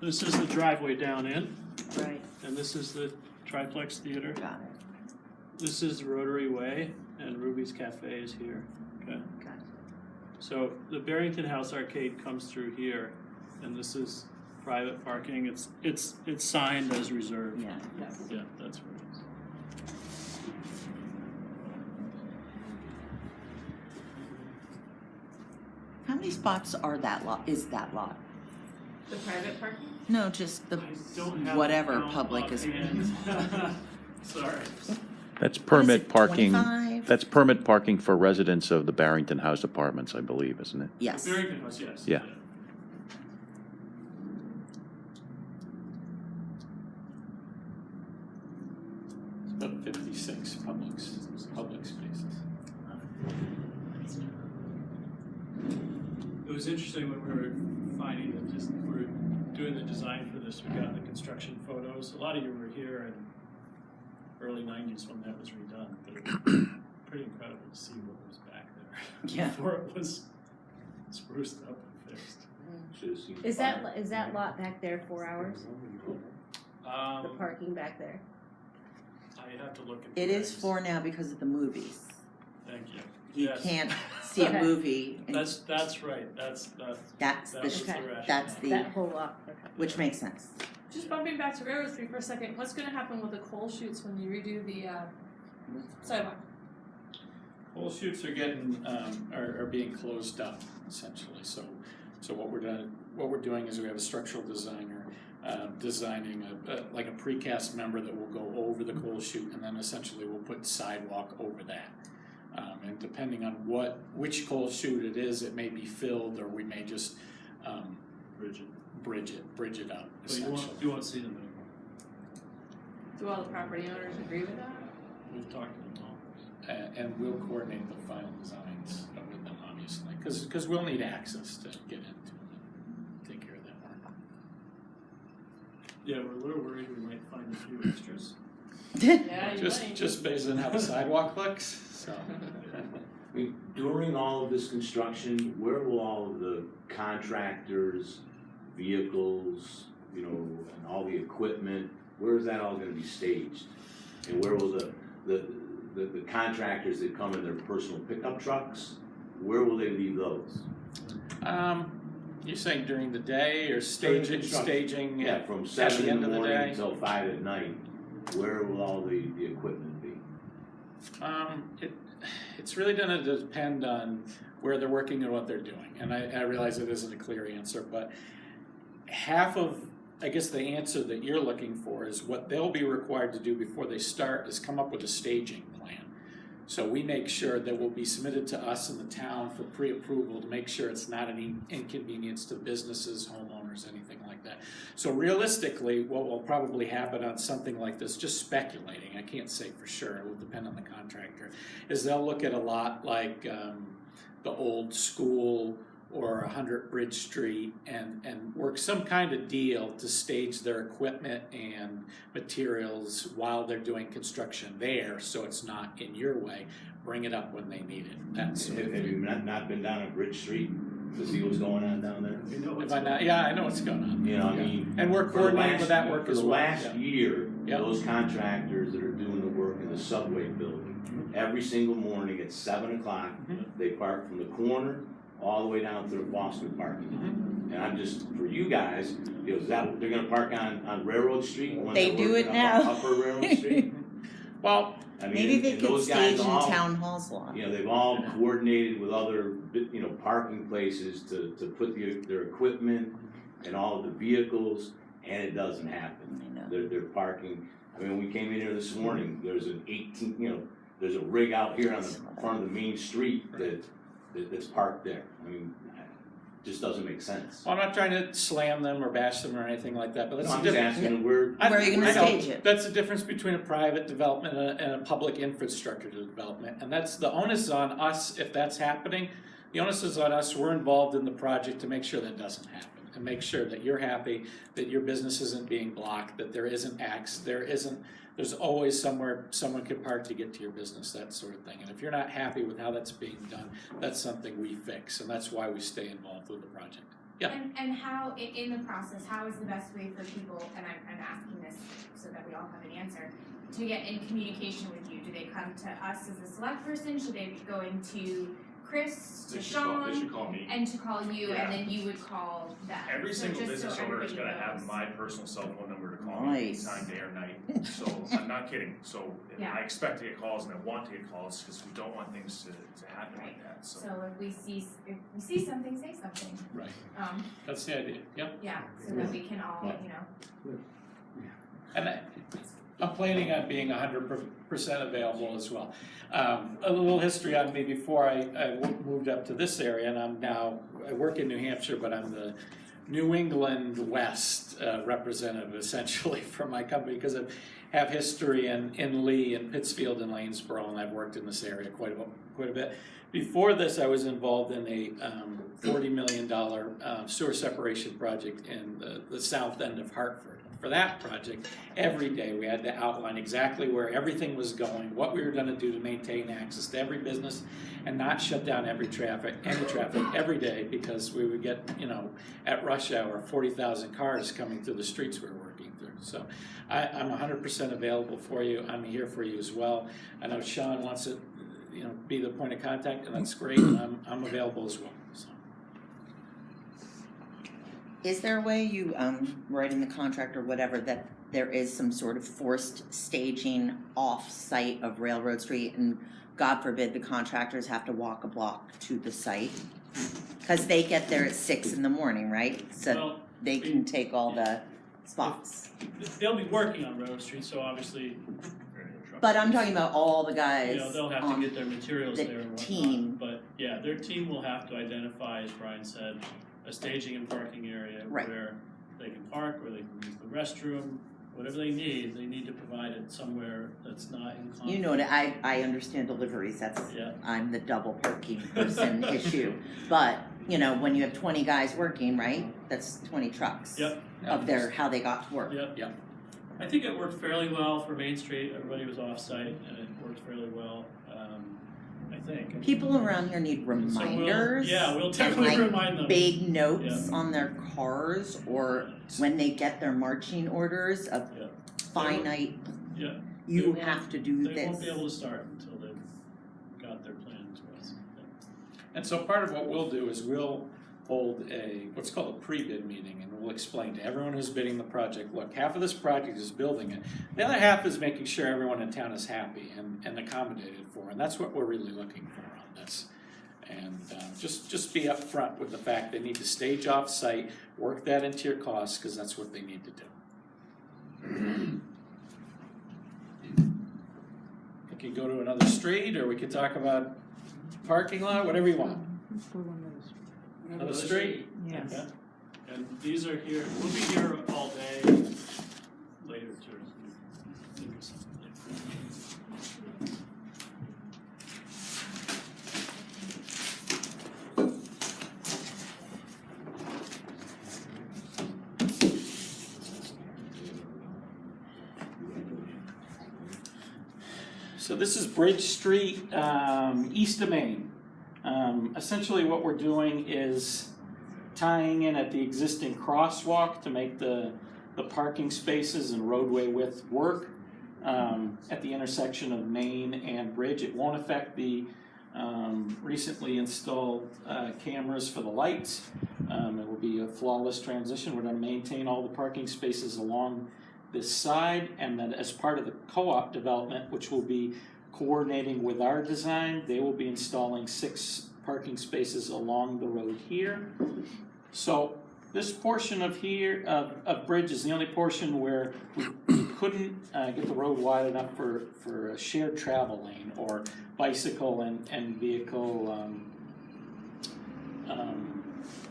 This is the driveway down in, Right. and this is the Triplex Theater. Got it. This is Rotary Way, and Ruby's Cafe is here. Okay. Got it. So the Barrington House Arcade comes through here, and this is private parking. It's signed as reserved. Yeah. Yes. Yeah, that's where it is. How many spots are that lot, is that lot? The private parking? No, just the, I don't have whatever the count public is. offhand. Sorry. That's What is permit it, parking, 25? that's permit parking for residents of the Barrington House Apartments, I believe, isn't it? Yes. Barrington House, yes. Yeah. It's about 56 public spaces. It was interesting when we were finding that we were doing the design for this, we got the construction photos. A lot of you were here in early 90s when that was redone, but it was pretty incredible to see what was back there Yeah. before it was spruced up and fixed. Should've seen Is fire. that lot back there 4 hours? The Um, parking back there? I have to look at It the is regs. 4 now because of the movies. Thank you. You Yes. can't see a Okay. movie. And That's right. That's that's that the, was the Okay. rationale. that's the, That whole lot, okay. which makes sense. Just bumping back to Railroad Street for a second, what's gonna happen with the coal chutes when you redo the sidewalk? Coal chutes are getting, are being closed up essentially, so what we're doing is we have a structural designer, designing like a precast member that will go over the coal chute, and then essentially we'll put sidewalk over that. And depending on which coal chute it is, it may be filled, or we may just, bridge it up But you essentially. won't see them anymore. Do all the property owners agree with that? We've talked to them all. And we'll coordinate the final designs with them, obviously, because we'll need access to get into them and take care of that work. Yeah, we're a little worried we might find a few extras. Yeah, you might. Just based on how the sidewalk looks, so. I mean, during all of this construction, where will all of the contractors, vehicles, and all the equipment, where is that all gonna be staged? And where will the contractors that come in their personal pickup trucks, where will they leave those? You're saying during the day or During staging, construction. Yeah, from at 7 the in end the of the morning day? until 5 at night, where will all the equipment be? It's really gonna depend on where they're working and what they're doing. And I realize it isn't a clear answer, but half of, I guess the answer that you're looking for is what they'll be required to do before they start is come up with a staging plan. So we make sure that will be submitted to us in the town for pre-approval to make sure it's not an inconvenience to businesses, homeowners, anything like that. So realistically, what will probably happen on something like this, just speculating, I can't say for sure, it will depend on the contractor, is they'll look at a lot like the old school or 100 Bridge Street and work some kind of deal to stage their equipment and materials while they're doing construction there, so it's not in your way. Bring it up when they need it. That's Have you not been down on Bridge Street to see what's going on down there? You know what's yeah, I know what's going on. You know, I mean, And we're coordinating with that work for as the well. last year, Yeah. those contractors that are doing the work in the subway building, every single morning at 7 o'clock, they park from the corner all the way down to the Boston parking lot. And I'm just, for you guys, is that they're gonna park on Railroad Street when They they're do working it now. up Upper Railroad Street? Well, I mean, Maybe they and could those guys stage in all, town hall's lot. you know, they've all coordinated with other, you know, parking places to put their equipment and all of the vehicles, and it doesn't happen. I know. They're parking, I mean, we came in here this morning, there's an 18, you know, there's a rig out here on the front of the main street that's parked there. I mean, it just doesn't make sense. I'm not trying to slam them or bash them or anything like that, but that's No, the I'm just difference. asking, Where are you gonna stage it? That's the difference between a private development and a public infrastructure development, and that's the onus is on us if that's happening. The onus is on us. We're involved in the project to make sure that doesn't happen, and make sure that you're happy, that your business isn't being blocked, that there isn't acts, there's always somewhere someone can park to get to your business, that sort of thing. And if you're not happy with how that's being done, that's something we fix, and that's why we stay involved with the project. Yeah. And how, in the process, how is the best way for people, and I'm asking this so that we all have an answer, to get in communication with you? Do they come to us as a select person? Should they be going to Chris, to They Sean, should call me. and to call you, Yeah. and then you would call them? Every So single just business so owner is everybody gonna have knows. my personal cell phone number to call me Nice. anytime, day or night. So I'm not kidding. So Yeah. I expect to get calls and I want to get calls because we don't want things to happen Right. like that. So So if we see something, say something. Right. Um, That's the idea. Yep. yeah, so that we can all, Yeah. you know. And I'm planning on being 100% available as well. A little history on me before I moved up to this area, and I work in New Hampshire, but I'm the New England West representative essentially for my company because I have history in Lee and Pittsfield and Lanesboro, and I've worked in this area quite a bit. Before this, I was involved in a $40 million sewer separation project in the south end of Hartford. For that project, every day we had to outline exactly where everything was going, what we were going to do to maintain access to every business, and not shut down any traffic every day, because we would get, at rush hour, 40,000 cars coming through the streets we were working through. So I'm 100% available for you. I'm here for you as well. I know Sean wants to, be the point of contact, and that's great. And I'm available as well. So. Is there a way you write in the contract or whatever that there is some sort of forced staging off-site of Railroad Street, and God forbid the contractors have to walk a block to the site? Because they get there at 6 in the morning, right? So Well, they can take all the spots. They'll be working on Railroad Street, so obviously, But I'm talking about all the guys. they'll have to get their materials the there and whatnot. team. But yeah, their team will have to identify, as Bryan said, a staging and parking area Right. where they can park, where they can use the restroom, whatever they need to provide it somewhere that's not in conflict. You know, I understand deliveries. That's Yeah. I'm the double parking person issue. But when you have 20 guys working, right? That's 20 trucks. Yep. Of how they got to work. Yep. I think it worked fairly well for Main Street. Everybody was off-site, and it worked fairly well, I think. People around here need reminders. We'll definitely and, remind them. Big notes on their cars, or when they get their marching orders of finite. Yeah. You have to do They this. won't be able to start until they've got their plans. And so part of what we'll do is we'll hold what's called a pre-bid meeting, and we'll explain to everyone who's bidding the project, look, half of this project is building it. The other half is making sure everyone in town is happy and accommodated for, and that's what we're really looking for on this. And just be upfront with the fact they need to stage off-site, work that into your costs, because that's what they need to do. We can go to another street, or we can talk about parking lot, whatever you want. Another street? Yes. Okay. And these are here, we'll be here all day later too. So this is Bridge Street, east of Main. Essentially what we're doing is tying in at the existing crosswalk to make the parking spaces and roadway width work at the intersection of Main and Bridge. It won't affect the recently installed cameras for the lights. It will be a flawless transition. We're going to maintain all the parking spaces along this side, and then as part of the co-op development, which will be coordinating with our design, they will be installing 6 parking spaces along the road here. So this portion of here of Bridge is the only portion where we couldn't get the road wide enough for a shared travel lane or bicycle and vehicle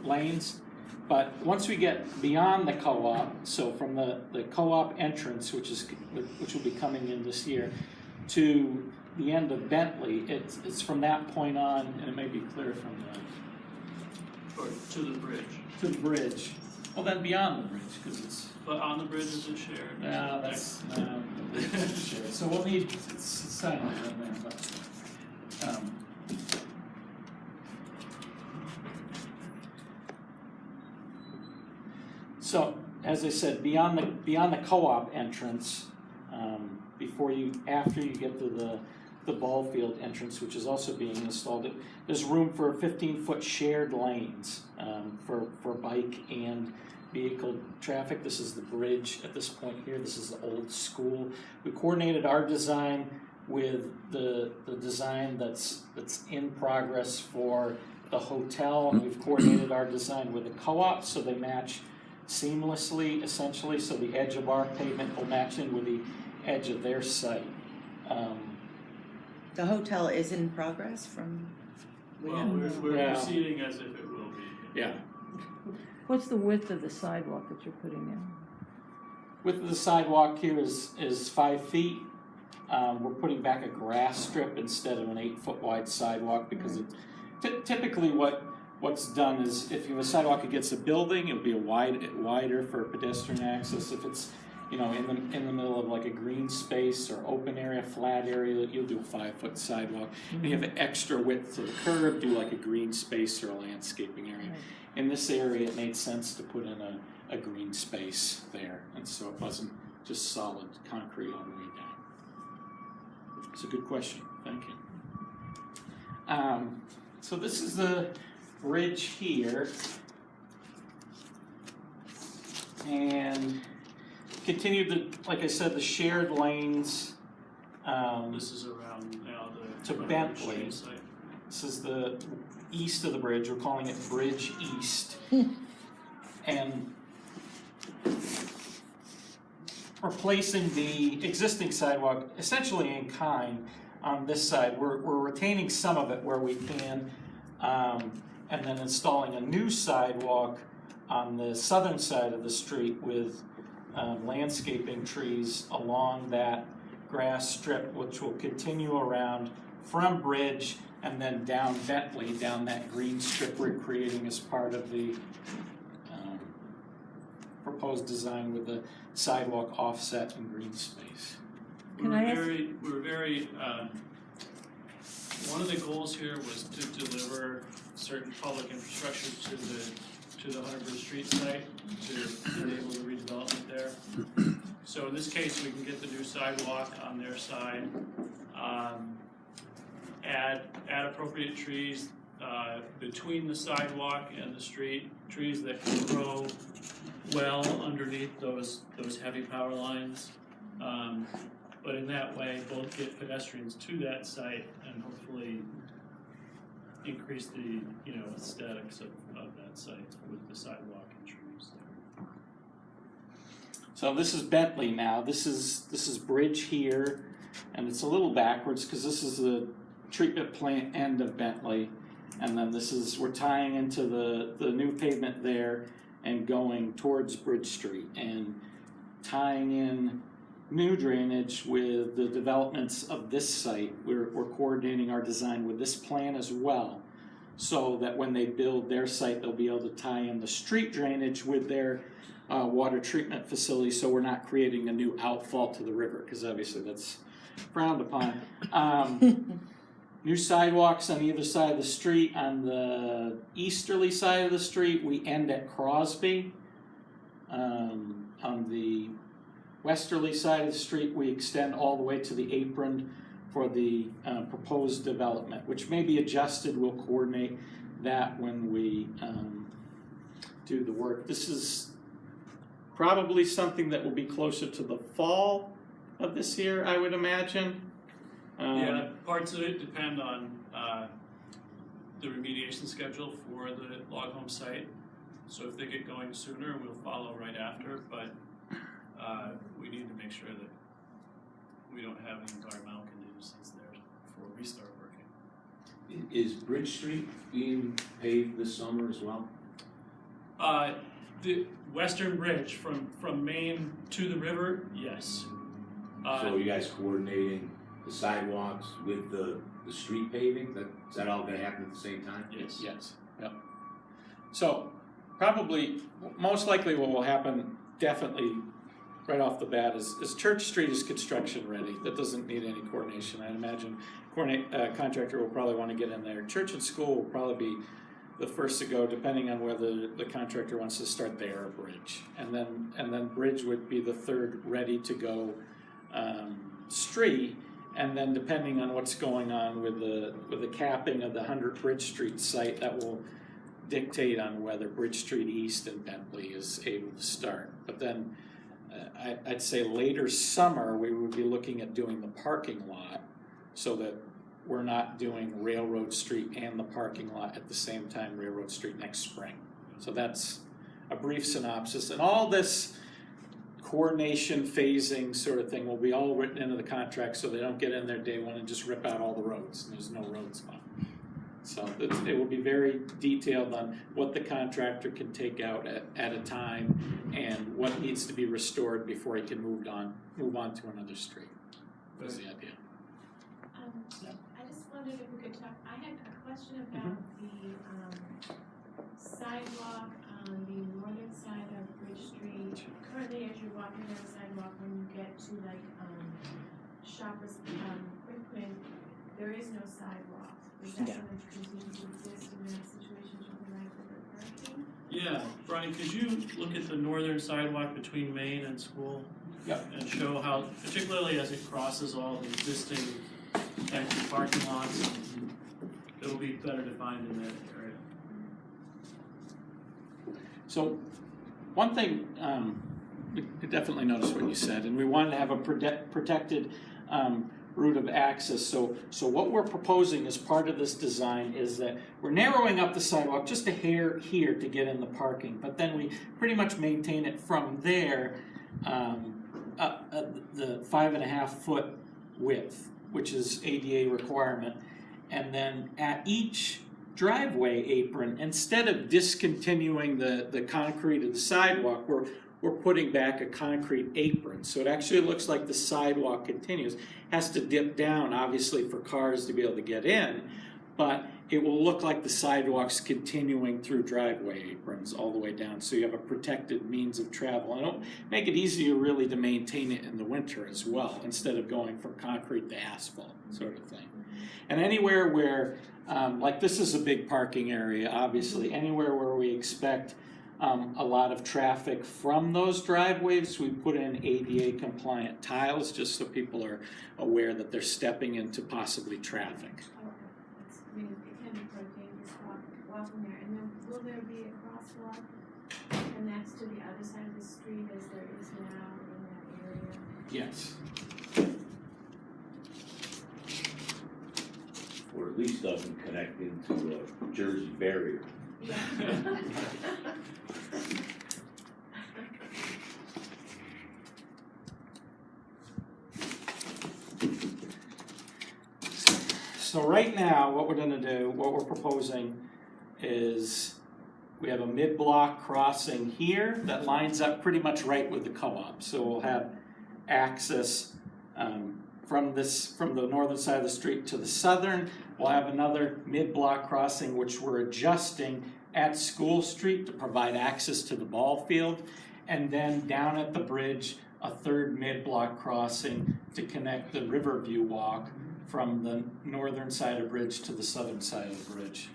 lanes. But once we get beyond the co-op, so from the co-op entrance, which will be coming in this year, to the end of Bentley, it's from that point on, and it may be clear from Or to the bridge. to the bridge. Well, then beyond the bridge, because it's. But on the bridge is it shared? No, that's shared. So we'll need it's silent right there, but. So, as I said, beyond the co-op entrance, after you get to the ball field entrance, which is also being installed, there's room for 15-foot shared lanes for bike and vehicle traffic. This is the bridge at this point here. This is the old school. We coordinated our design with the design that's in progress for the hotel, and we've coordinated our design with the co-op so they match seamlessly, essentially, so the edge of our pavement will match in with the edge of their site. The hotel is in progress from. Well, we're proceeding as if it will be. Yeah. What's the width of the sidewalk that you're putting in? Width of the sidewalk here is 5 feet. We're putting back a grass strip instead of an 8-foot wide sidewalk because typically what's done is if you have a sidewalk against a building, it'll be wider for pedestrian access. If it's in the middle of like a green space or open area, flat area, you'll do a 5-foot sidewalk. And you have extra width to the curb, do like a green space or a landscaping area. Right. In this area, it made sense to put in a green space there, and so it wasn't just solid concrete all the way down. It's a good question. Thank you. So this is the bridge here, and continued like I said, the shared lanes. This is around now to Bentley. This is the east of the bridge. We're calling it Bridge East, and replacing the existing sidewalk essentially in kind on this side. We're retaining some of it where we can. And then installing a new sidewalk on the southern side of the street with landscaping trees along that grass strip, which will continue around from Bridge and then down Bentley, down that green strip we're creating as part of the proposed design with the sidewalk offset and green space. One of the goals here was to deliver certain public infrastructure to the Hunter Bridge Street site to enable the redevelopment there. So in this case, we can get the new sidewalk on their side, add appropriate trees. between the sidewalk and the street, trees that can grow well underneath those heavy power lines. But in that way, both get pedestrians to that site and hopefully increase the aesthetics of that site with the sidewalk and trees there. So this is Bentley now. This is Bridge here, and it's a little backwards because this is the treatment plant end of Bentley, and then we're tying into the new pavement there and going towards Bridge Street and tying in new drainage with the developments of this site. We're coordinating our design with this plan as well, so that when they build their site, they'll be able to tie in the street drainage with their water treatment facility, so we're not creating a new outfall to the river, because obviously that's frowned upon. New sidewalks on either side of the street. On the easterly side of the street, we end at Crosby. On the westerly side of the street, we extend all the way to the apron for the proposed development, which may be adjusted. We'll coordinate that when we do the work. This is probably something that will be closer to the fall of this year, I would imagine. Yeah, parts of it depend on the remediation schedule for the log home site. So if they get going sooner, we'll follow right after, but we need to make sure that we don't have any environmental contingencies there before we start working. Is Bridge Street being paved this summer as well? The Western Bridge from Maine to the river, yes. So you guys coordinating the sidewalks with the street paving? Is that all going to happen at the same time? Yes. Yes. Yep. So probably, most likely, what will happen, definitely right off the bat, is Church Street is construction ready. That doesn't need any coordination. I'd imagine contractor will probably want to get in there. Church and School will probably be the first to go, depending on whether the contractor wants to start there or Bridge, and then Bridge would be the third ready to go street, and then depending on what's going on with the capping of the 100 Bridge Street site, that will dictate on whether Bridge Street East and Bentley is able to start. But then I'd say later summer we would be looking at doing the parking lot, so that we're not doing Railroad Street and the parking lot at the same time, Railroad Street next spring. So that's a brief synopsis. And all this coordination, phasing sort of thing will be all written into the contract, so they don't get in there day one and just rip out all the roads, and there's no roads on. So it will be very detailed on what the contractor can take out at a time and what needs to be restored before he can move on to another street. That's the idea. I just wondered if we could talk, I had a question about the sidewalk on the northern side of Bridge Street. Currently, as you're walking down the sidewalk, when you get to like Shoppers Quick, there is no sidewalk. Is that going to continue to exist in that situation, something like river parking? Yeah, Brian, could you look at the northern sidewalk between Main and School? Yep. And show how, particularly as it crosses all the existing empty parking lots, it'll be better defined in that area. So one thing, we definitely noticed what you said, and we wanted to have a protected route of access. So what we're proposing as part of this design is that we're narrowing up the sidewalk just a hair here to get in the parking, but then we pretty much maintain it from there, the 5.5 foot width, which is ADA requirement. And then at each driveway apron, instead of discontinuing the concrete of the sidewalk, we're putting back a concrete apron. So it actually looks like the sidewalk continues. Has to dip down, obviously, for cars to be able to get in, but it will look like the sidewalk's continuing through driveway aprons all the way down, so you have a protected means of travel. And it'll make it easier really to maintain it in the winter as well, instead of going from concrete to asphalt sort of thing. And anywhere where, like this is a big parking area, obviously, anywhere where we expect a lot of traffic from those driveways, we put in ADA compliant tiles just so people are aware that they're stepping into possibly traffic. I mean, it can be quite dangerous walking there, and then will there be a crosswalk next to the other side of the street as there is now in that area? Yes. Or at least doesn't connect into a Jersey barrier. Yeah. So right now, what we're gonna do, what we're proposing is we have a mid-block crossing here that lines up pretty much right with the co-op. So we'll have access from the northern side of the street to the southern. We'll have another mid-block crossing which we're adjusting at School Street to provide access to the ball field. And then down at the bridge, a third mid-block crossing to connect the Riverview Walk from the northern side of the bridge to the southern side of the bridge.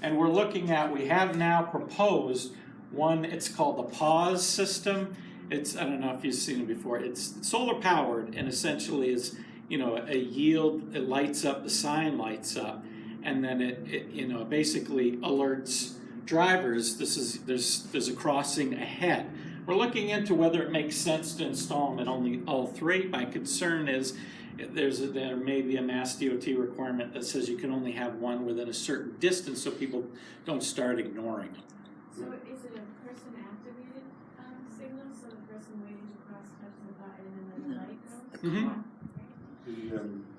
And we're looking at, we have now proposed one, it's called the PAUSE system. It's, I don't know if you've seen it before, it's solar powered and essentially is, you know, a yield, it lights up, the sign lights up, and then it you know, basically alerts drivers, there's a crossing ahead. We're looking into whether it makes sense to install them at only all three. My concern is there may be a Mass DOT requirement that says you can only have one within a certain distance so people don't start ignoring them. So is it a person activated signal, so the person waiting to cross touches the button and then the light goes? Mm-hmm.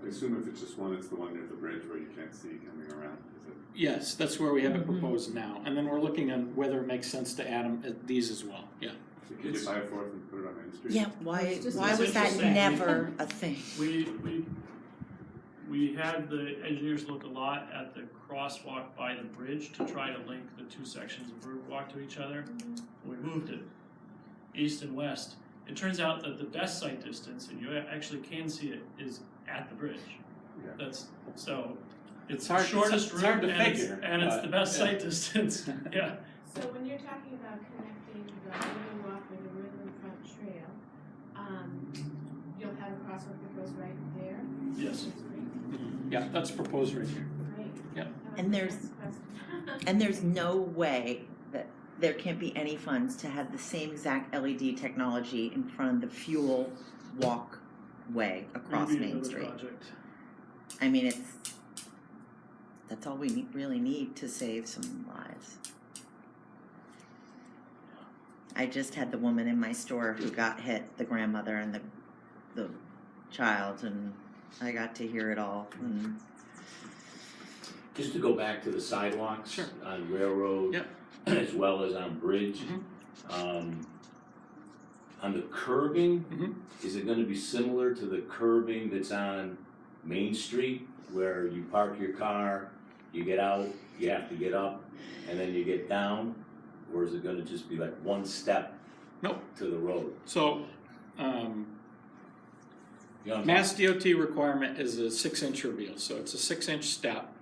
I assume if it's just one, it's the one near the bridge where you can't see coming around, is it? Yes, that's where we have it proposed now. And then we're looking on whether it makes sense to add them, these as well, yeah. So can you buy a fourth and put it on Main Street? Yeah, why was that interesting. never a thing? We had the engineers look a lot at the crosswalk by the bridge to try to link the two sections of Ruoff to each other. We moved it east and west. It turns out that the best sight distance, and you actually can see it, is at the bridge. Yeah. That's so. It's hard- the shortest it's hard route, to and figure, it's the best yeah. sight distance. Yeah. So when you're talking about connecting the River Walk with the Riverfront Trail, you'll have a crosswalk that goes right there? Yes. That's great. Yeah, that's proposed right here. Great. Yeah. That was And my there's- next question. And there's no way that there can't be any funds to have the same exact LED technology in front of the fuel walkway across Maybe Main another Street. project. I mean, that's all we really need to save some lives. I just had the woman in my store who got hit, the grandmother and the child, and I got to hear it all. And Just to go back to the sidewalks Sure. on Railroad, Yep. as well as on Bridge. On the curbing, is it gonna be similar to the curbing that's on Main Street, where you park your car, you get out, you have to get up, and then you get down? Or is it gonna just be like one step Nope. to the road? So, You know what I'm Mass DOT requirement is a 6-inch reveal, so it's a 6-inch step.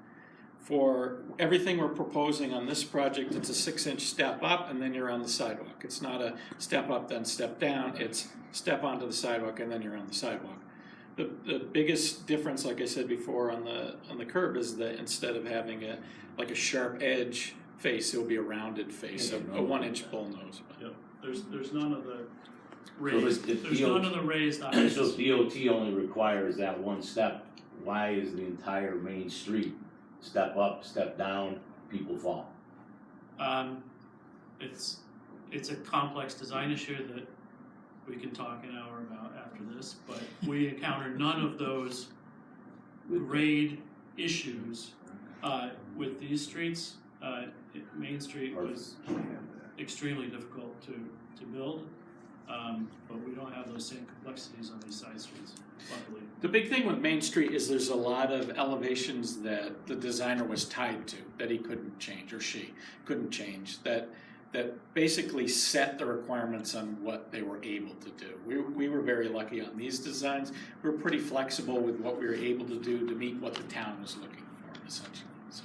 For everything we're proposing on this project, it's a 6-inch step up and then you're on the sidewalk. It's not a step up then step down, it's step onto the sidewalk and then you're on the sidewalk. The biggest difference, like I said before, on the curb is that instead of having a sharp edge face, it'll be a rounded face, Yeah, a 1-inch bullnose. Yep. There's none of the So raised. if There's DOT none of the raised So items. if DOT only requires that one step, why is the entire Main Street step up, step down, people fall? It's a complex design issue that we can talk an hour about after this, but we encountered none of those grade issues with these streets. Main Street was extremely difficult to build, but we don't have those same complexities on these side streets, luckily. The big thing with Main Street is there's a lot of elevations that the designer was tied to, that he couldn't change, or she couldn't change, that basically set the requirements on what they were able to do. We were very lucky on these designs. We were pretty flexible with what we were able to do to meet what the town was looking for, essentially. So,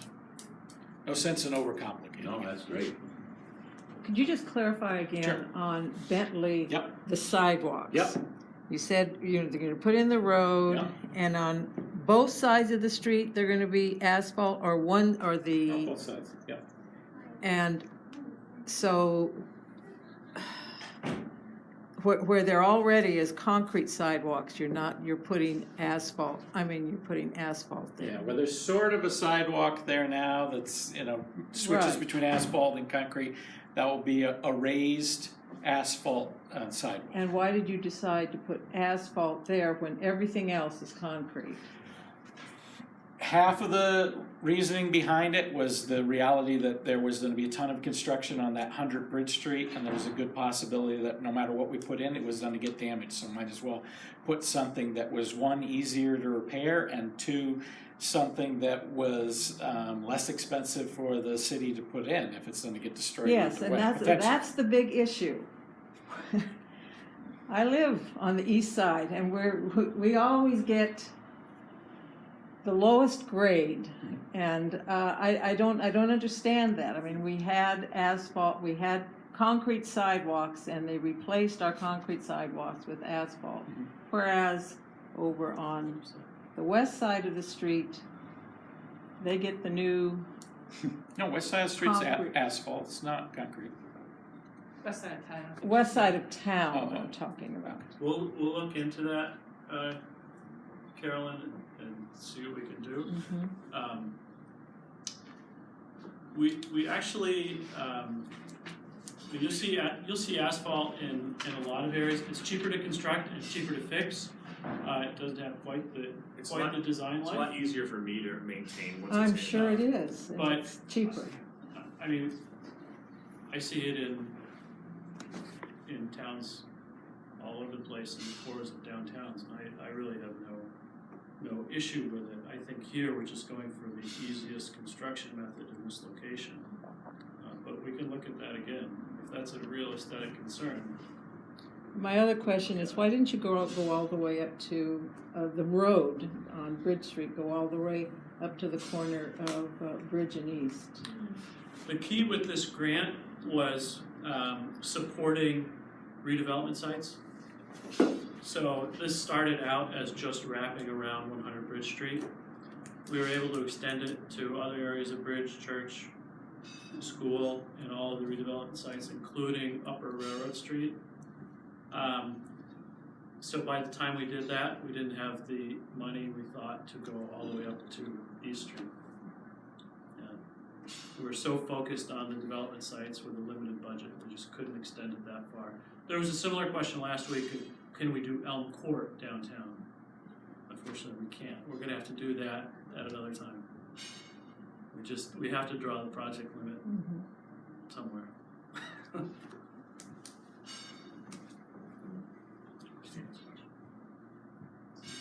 no sense in overcomplicating. No, that's great. Could you just clarify again Sure. on Bentley, Yep. the sidewalks? Yep. You said they're gonna put in the road, Yep. and on both sides of the street, they're gonna be asphalt, or On the, both sides, yeah. And so where there already is concrete sidewalks, you're putting asphalt there. Yeah, where there's sort of a sidewalk there now that's, switches Right. between asphalt and concrete, that will be a raised asphalt sidewalk. And why did you decide to put asphalt there when everything else is concrete? Half of the reasoning behind it was the reality that there was going to be a ton of construction on that 100 Bridge Street, and there was a good possibility that no matter what we put in, it was going to get damaged. So might as well put something that was, one, easier to repair, and two, something that was less expensive for the city to put in if it's going to get destroyed. Yes, and that's the big issue. I live on the east side, and we always get the lowest grade, and I don't understand that. I mean, we had asphalt, we had concrete sidewalks, and they replaced our concrete sidewalks with asphalt. Whereas over on the west side of the street, they get the new. No, west side of the street's concrete. asphalt. It's not concrete. West side of town. West side of town, I'm talking about. We'll look into that, Carolyn, and see what we can do. We actually, you'll see asphalt in a lot of areas. It's cheaper to construct and it's cheaper to fix. It doesn't have quite the design It's life. a lot easier for me to maintain once I'm it's sure it made. is, and But it's cheaper. I mean, I see it in towns all over the place, in the cores of downtowns, and I really have no issue with it. I think here we're just going for the easiest construction method in this location. But we can look at that again, if that's a real aesthetic concern. My other question is, why didn't you go all the way up to the road on Bridge Street, go all the way up to the corner of Bridge and East? The key with this grant was supporting redevelopment sites. So this started out as just wrapping around 100 Bridge Street. We were able to extend it to other areas of Bridge, church, school, and all of the redevelopment sites, including Upper Railroad Street. So by the time we did that, we didn't have the money, we thought, to go all the way up to East Street. We were so focused on the development sites with a limited budget, we just couldn't extend it that far. There was a similar question last week, can we do Elm Court downtown? Unfortunately, we can't. We're gonna have to do that at another time. We have to draw the project limit somewhere.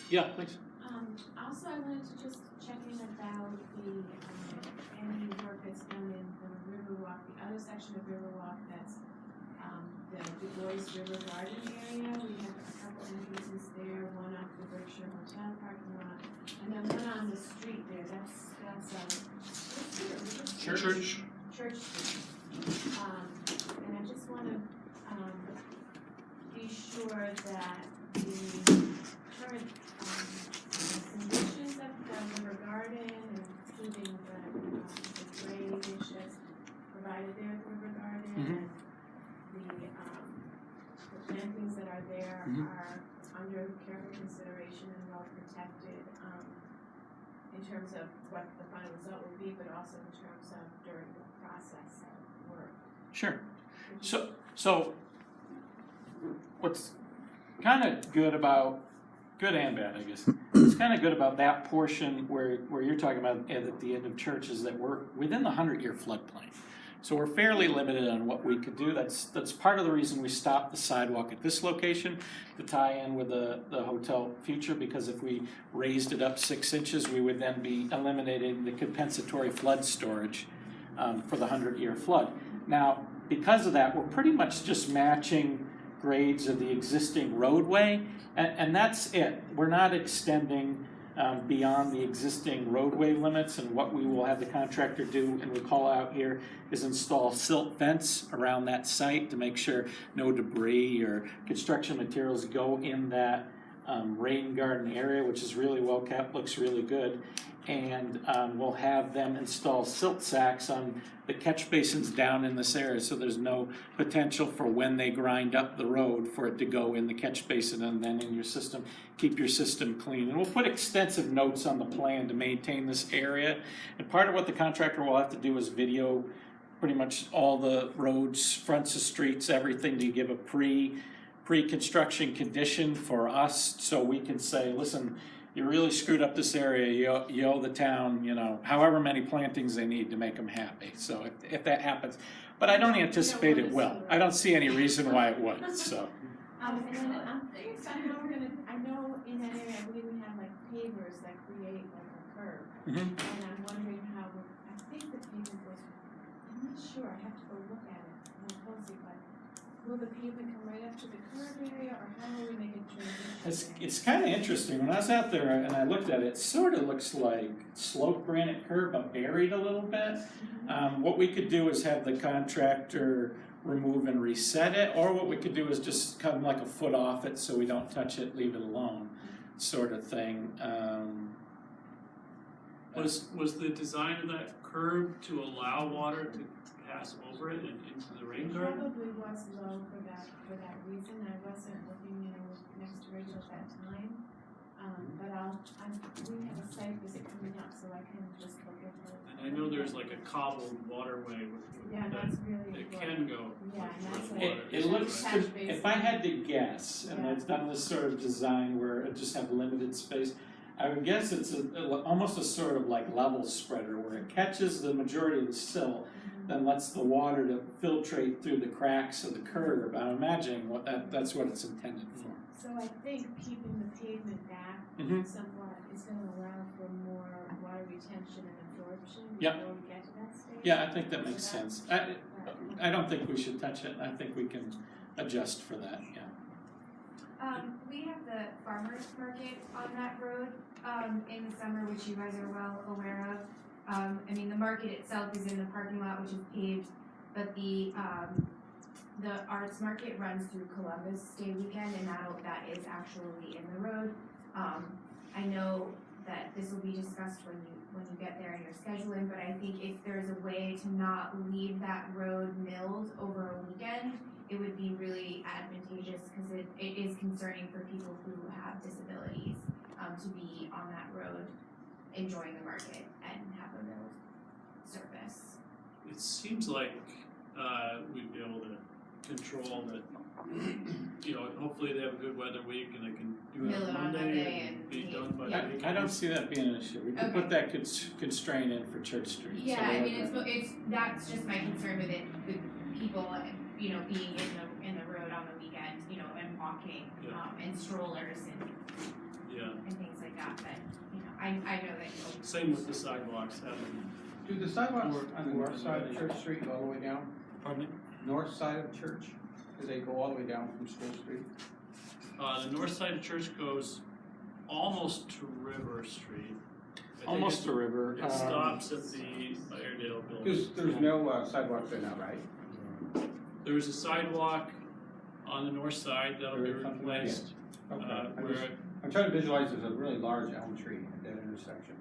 Yeah, thanks. Also, I wanted to just check in about any work that's done in the Riverwalk, the other section of Riverwalk that's the Du Bois River Garden area. We have a couple entrances there, one off the Berkshire Hotel parking lot, and then one on the street there. That's Church. Church Street. And I just want to be sure that the current conditions of the river garden, including the drainage that's provided there at the river garden, and the plantings that are there are under careful consideration and well protected in terms of what the final result will be, but also in terms of during the process of work. Sure. So what's kind of good and bad, I guess. It's kind of good about that portion where you're talking about at the end of church is that we're within the 100-year floodplain. So we're fairly limited on what we could do. That's part of the reason we stopped the sidewalk at this location to tie in with the hotel future, because if we raised it up 6 inches, we would then be eliminating the compensatory flood storage for the 100-year flood. Now, because of that, we're pretty much just matching grades of the existing roadway, and that's it. We're not extending beyond the existing roadway limits, and what we will have the contractor do, and we call out here, is install silt fence around that site to make sure no debris or construction materials go in that rain garden area, which is really well kept, looks really good. and we'll have them install silt sacks on the catch basins down in this area, so there's no potential for when they grind up the road for it to go in the catch basin and then in your system, keep your system clean. And we'll put extensive notes on the plan to maintain this area. And part of what the contractor will have to do is video pretty much all the roads, fronts of streets, everything, to give a pre-construction condition for us, so we can say, listen, you really screwed up this area, you owe the town, however many plantings they need to make them happy. So if that happens, but I don't anticipate it will. I don't see any reason why it would, so. And then I'm curious on how we're gonna, I know in that area, I believe we have like pavers that create like a curve. Mhm. And I'm wondering how, I think the pavement goes, I'm not sure, I have to go look at it more closely, but will the pavement come right up to the curve area, or how will we make it transition? It's kind of interesting. When I was out there and I looked at it, it sort of looks like sloped granite curb, but buried a little bit. What we could do is have the contractor remove and reset it, or what we could do is just come like a foot off it so we don't touch it, leave it alone, sort of thing. Was the design of that curb to allow water to pass over it and into the rain It garden? probably was low for that reason. I wasn't looking, next to Rachel at that time. But we have a site visit coming up, so I can just look at the. And I know there's like a cobbled waterway Yeah, that's really. that can go. Yeah, and that's where what. the water It is, looks, right? if I had to guess, and Yeah. I've done this sort of design where it just have limited space, I would guess it's almost a sort of like level spreader where it catches the majority of the silt, then lets the water to filtrate through the cracks of the curb. I'm imagining that's what it's intended for. So I think keeping the pavement back Mhm. somewhat is gonna allow for more water retention and absorption Yep. before we get to that stage. Yeah, I think that makes sense. I don't think we should touch it. I think we can adjust for that, yeah. We have the farmer's market on that road, in the summer, which you guys are well aware of. The market itself is in the parking lot, which is paved, but the arts market runs through Columbus Day weekend, and that is actually in the road. I know that this will be discussed when you get there and you're scheduling, but I think if there's a way to not leave that road milled over a weekend, it would be really advantageous, because it is concerning for people who have disabilities to be on that road enjoying the market and have a milled surface. It seems like we'd be able to control that. Hopefully they have a good weather week and they can do it Mill it on on Monday and be done by the weekend. I don't see that being an issue. We can put that constraint in for Church Street. Yeah, So it's that's just my concern with it, with people, being in the road on the weekend, and walking, and strollers and things like that. But I know that Same with the sidewalks. Do the sidewalks on the north side of Church Street go all the way down? Pardon me? North side of Church? Do they go all the way down from School Street? The north side of Church goes almost to River Street. I think Almost to River. It stops at the Airedale building. There's no sidewalk there now, right? There's a sidewalk on the north side that'll be Or something like replaced. Okay. I'm trying to visualize there's a really large elm tree at that intersection.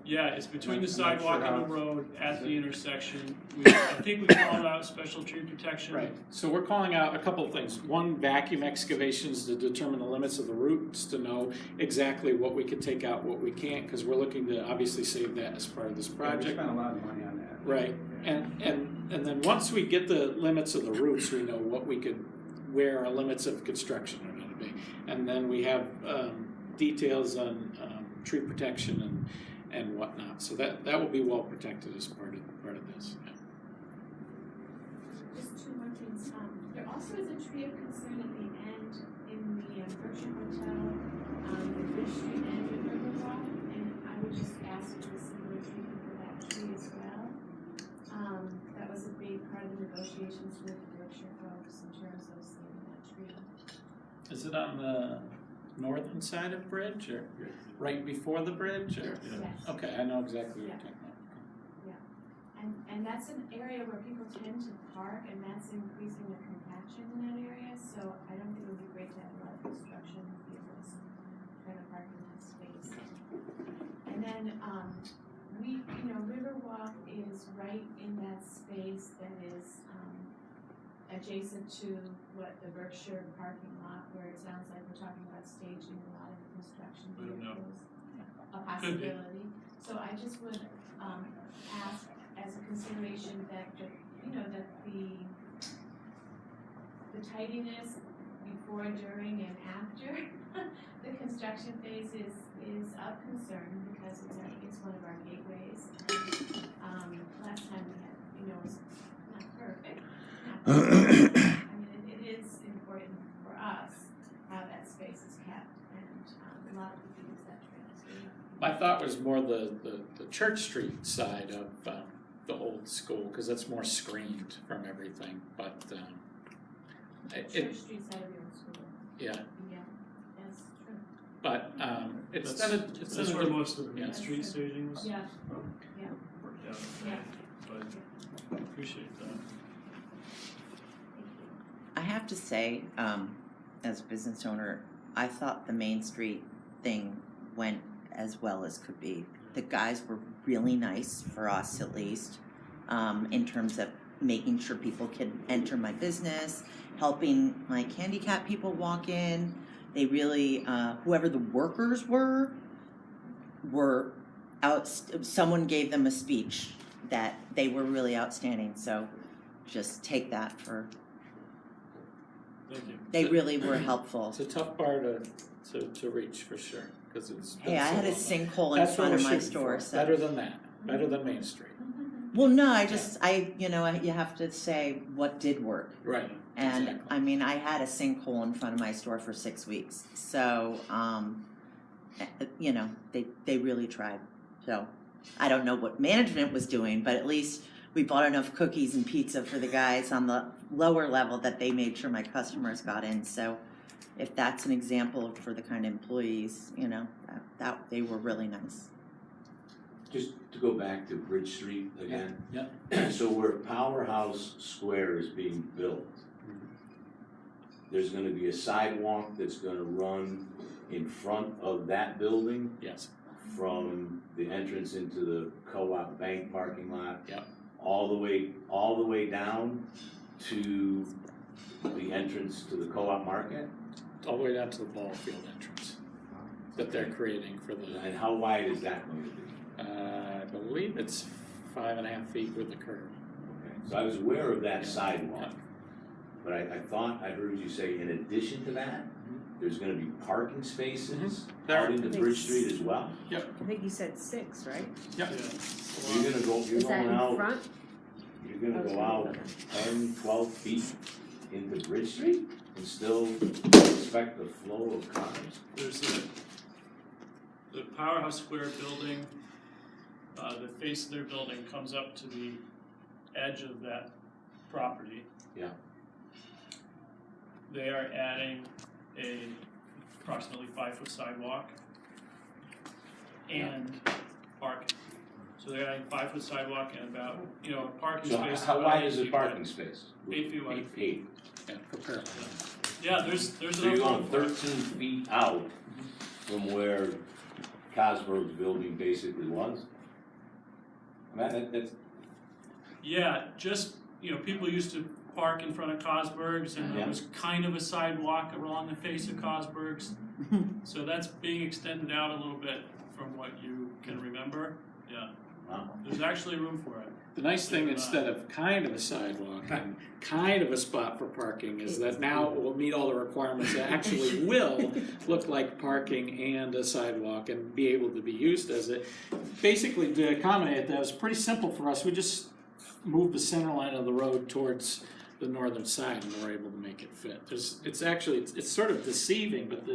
Yeah, it's between the I'm not sidewalk sure and how the road at is the it- intersection. I think we called out special tree protection. Right, so we're calling out a couple of things. One, vacuum excavations to determine the limits of the roots, to know exactly what we can take out, what we can't, because we're looking to obviously save that as part of this We project. spent a lot of money on that. Right, and then once we get the limits of the roots, we know where our limits of construction are gonna be. And then we have details on tree protection and whatnot, so that will be well protected as part of this. Yeah. Just two more things. There also is a tree of concern at the end in the Berkshire Hotel, the Bridge Street end of Ruoff, and I would just ask for a similar treatment for that tree as well. That was a big part of the negotiations with the Berkshire folks in terms of saving that tree. Is it on the northern side of Bridge, or right before the bridge, or? Yes. Okay, I know exactly what you're talking about. And that's an area where people tend to park, and that's increasing the compaction in that area, so I don't think it would be great to have a lot of construction vehicles trying to park in that space. And And then, Riverwalk is right in that space that is, adjacent to the Berkshire parking lot, where it sounds like we're talking about staging a lot of construction I don't know. vehicles. A Could be. possibility. So I just would, ask as a consideration that the tidiness before, during, and after the construction phase is of concern, because it's one of our gateways. Last time we had, it was not perfect. It is important for us how that space is kept, and a lot of people use that trail. My thought was more the Church Street side of the old school, because that's more screened from everything, but Church Street side of the old school. Yeah. Yeah, that's true. But That's where most of the Main Street staging was Yeah. worked out, Yeah. but I appreciate that. I have to say, as a business owner, I thought the Main Street thing went as well as could be. The guys were really nice, for us at least, in terms of making sure people could enter my business, helping like handicapped people walk in. They really, whoever the workers were out. Someone gave them a speech that they were really outstanding. So just take that for. Thank you. They really were helpful. it's a tough bar to reach for sure, because it's. Hey, I had a sinkhole in That's front what of we're my shooting store. for. So. Better than that. Better than Main Street. Well, no, you have to say what did work. Right. And exactly. I mean, I had a sinkhole in front of my store for 6 weeks. So, they really tried. So, I don't know what management was doing, but at least we bought enough cookies and pizza for the guys on the lower level that they made sure my customers got in. So, if that's an example for the kind of employees, that they were really nice. Just to go back to Bridge Street again. Yeah. So where Powerhouse Square is being built, there's gonna be a sidewalk that's gonna run in front of that building Yes. from the entrance into the Co-op Bank parking lot. Yep. All the way down to the entrance to the Co-op Market. All the way down to the ball field entrance that they're creating for the. And how wide is that going to be? I believe it's 5.5 feet with the curb. Okay. So I was aware of that sidewalk, but I thought I heard you say in addition to that, there's gonna be parking spaces out into Bridge Street as well? Yep. I think you said 6, right? Yep. So you're Is that going in out, front? you're gonna go out 10, 12 feet into Bridge Street and still expect the flow of cars? There's the Powerhouse Square building, the face of their building comes up to the edge of that property. Yeah. They are adding a approximately 5-foot sidewalk and parking. So they're adding 5-foot sidewalk and about, a parking So space. how about wide 8 is the feet parking wide. space? 8 feet wide. 8. Yeah, prepare. Yeah, there's So you're enough going room. 13 feet out from where Cosberg's building basically was? That's, Yeah, just, people used to park in front of Cosberg's and there was kind of a sidewalk along the face of Cosberg's. So that's being extended out a little bit from what you can remember. Yeah. wow. There's actually room for it. The nice thing, instead of kind of a sidewalk and kind of a spot for parking, is that now it will meet all the requirements. It actually will look like parking and a sidewalk and be able to be used as it. Basically, to accommodate that was pretty simple for us. We just moved the center line of the road towards the northern side and we're able to make it fit. It's sort of deceiving, but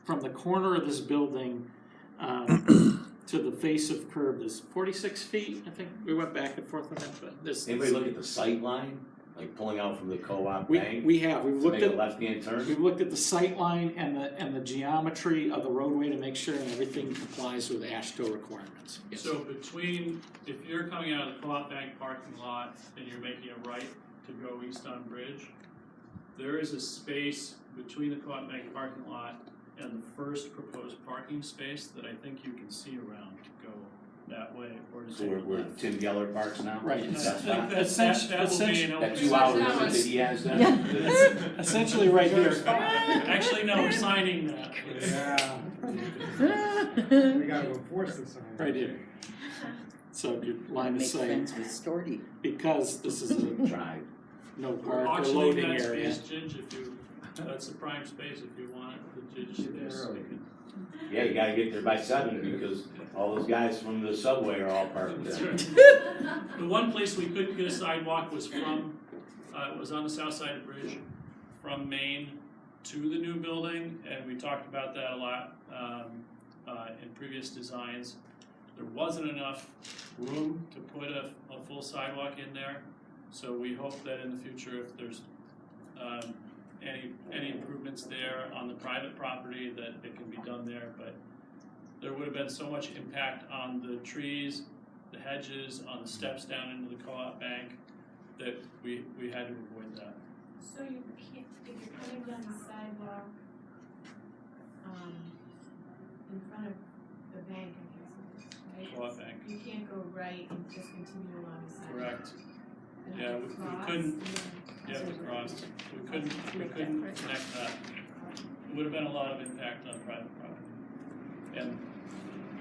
from the corner of this building to the face of curb is 46 feet. I think we went back and forth on that, but Anybody look at the sight line, like pulling out from the Co-op Bank? We have. We've looked make at a left-hand turn? We've looked at the sight line and the geometry of the roadway to make sure everything complies with AASHTO requirements. Yes. So if you're coming out of the Co-op Bank parking lot and you're making a right to go east on Bridge, there is a space between the Co-op Bank parking lot and the first proposed parking space that I think you can see around go that way, or to So take where a left. Tim Geller parks now? Right. That's fine. That will be an That open 2 hour space. limit that he has done? Essentially right here. Actually, no, we're signing that. Yeah. We gotta enforce the sign. Right here. So your line of Make sight, friends with Storty. because this is a Tried. no We're park or auctioning loading that area. space, Ginge, if you, that's the prime space if you want it, the Ginge space. Yeah, you gotta get there by 7 because all those guys from the subway are all parked That's there. right. The one place we couldn't get a sidewalk was from, was on the south side of the bridge, from Main to the new building, and we talked about that a lot in previous designs. There wasn't enough room to put a full sidewalk in there, so we hope that in the future, if there's any improvements there on the private property, that it can be done there, but there would have been so much impact on the trees, the hedges, on the steps down into the co-op bank, that we had to avoid that. So you can't, if you're coming down the sidewalk, in front of the bank, I guess it is, right? Co-op bank, You can't go right and just continue along the sidewalk. correct. And Yeah, have we to cross, couldn't, and then- yeah, we crossed, we couldn't connect that. It would have been a lot of impact on private property. And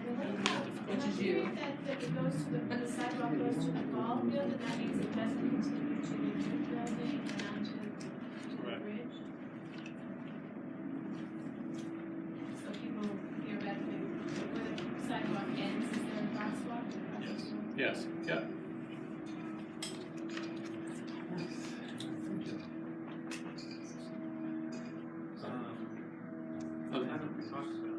And what about, am I hearing that it goes to the sidewalk goes to the ball field, and that means it doesn't continue to the new building and onto the Correct. bridge? So people theoretically, where the sidewalk ends, is there a crosswalk? yes, yeah. Haven't we talked about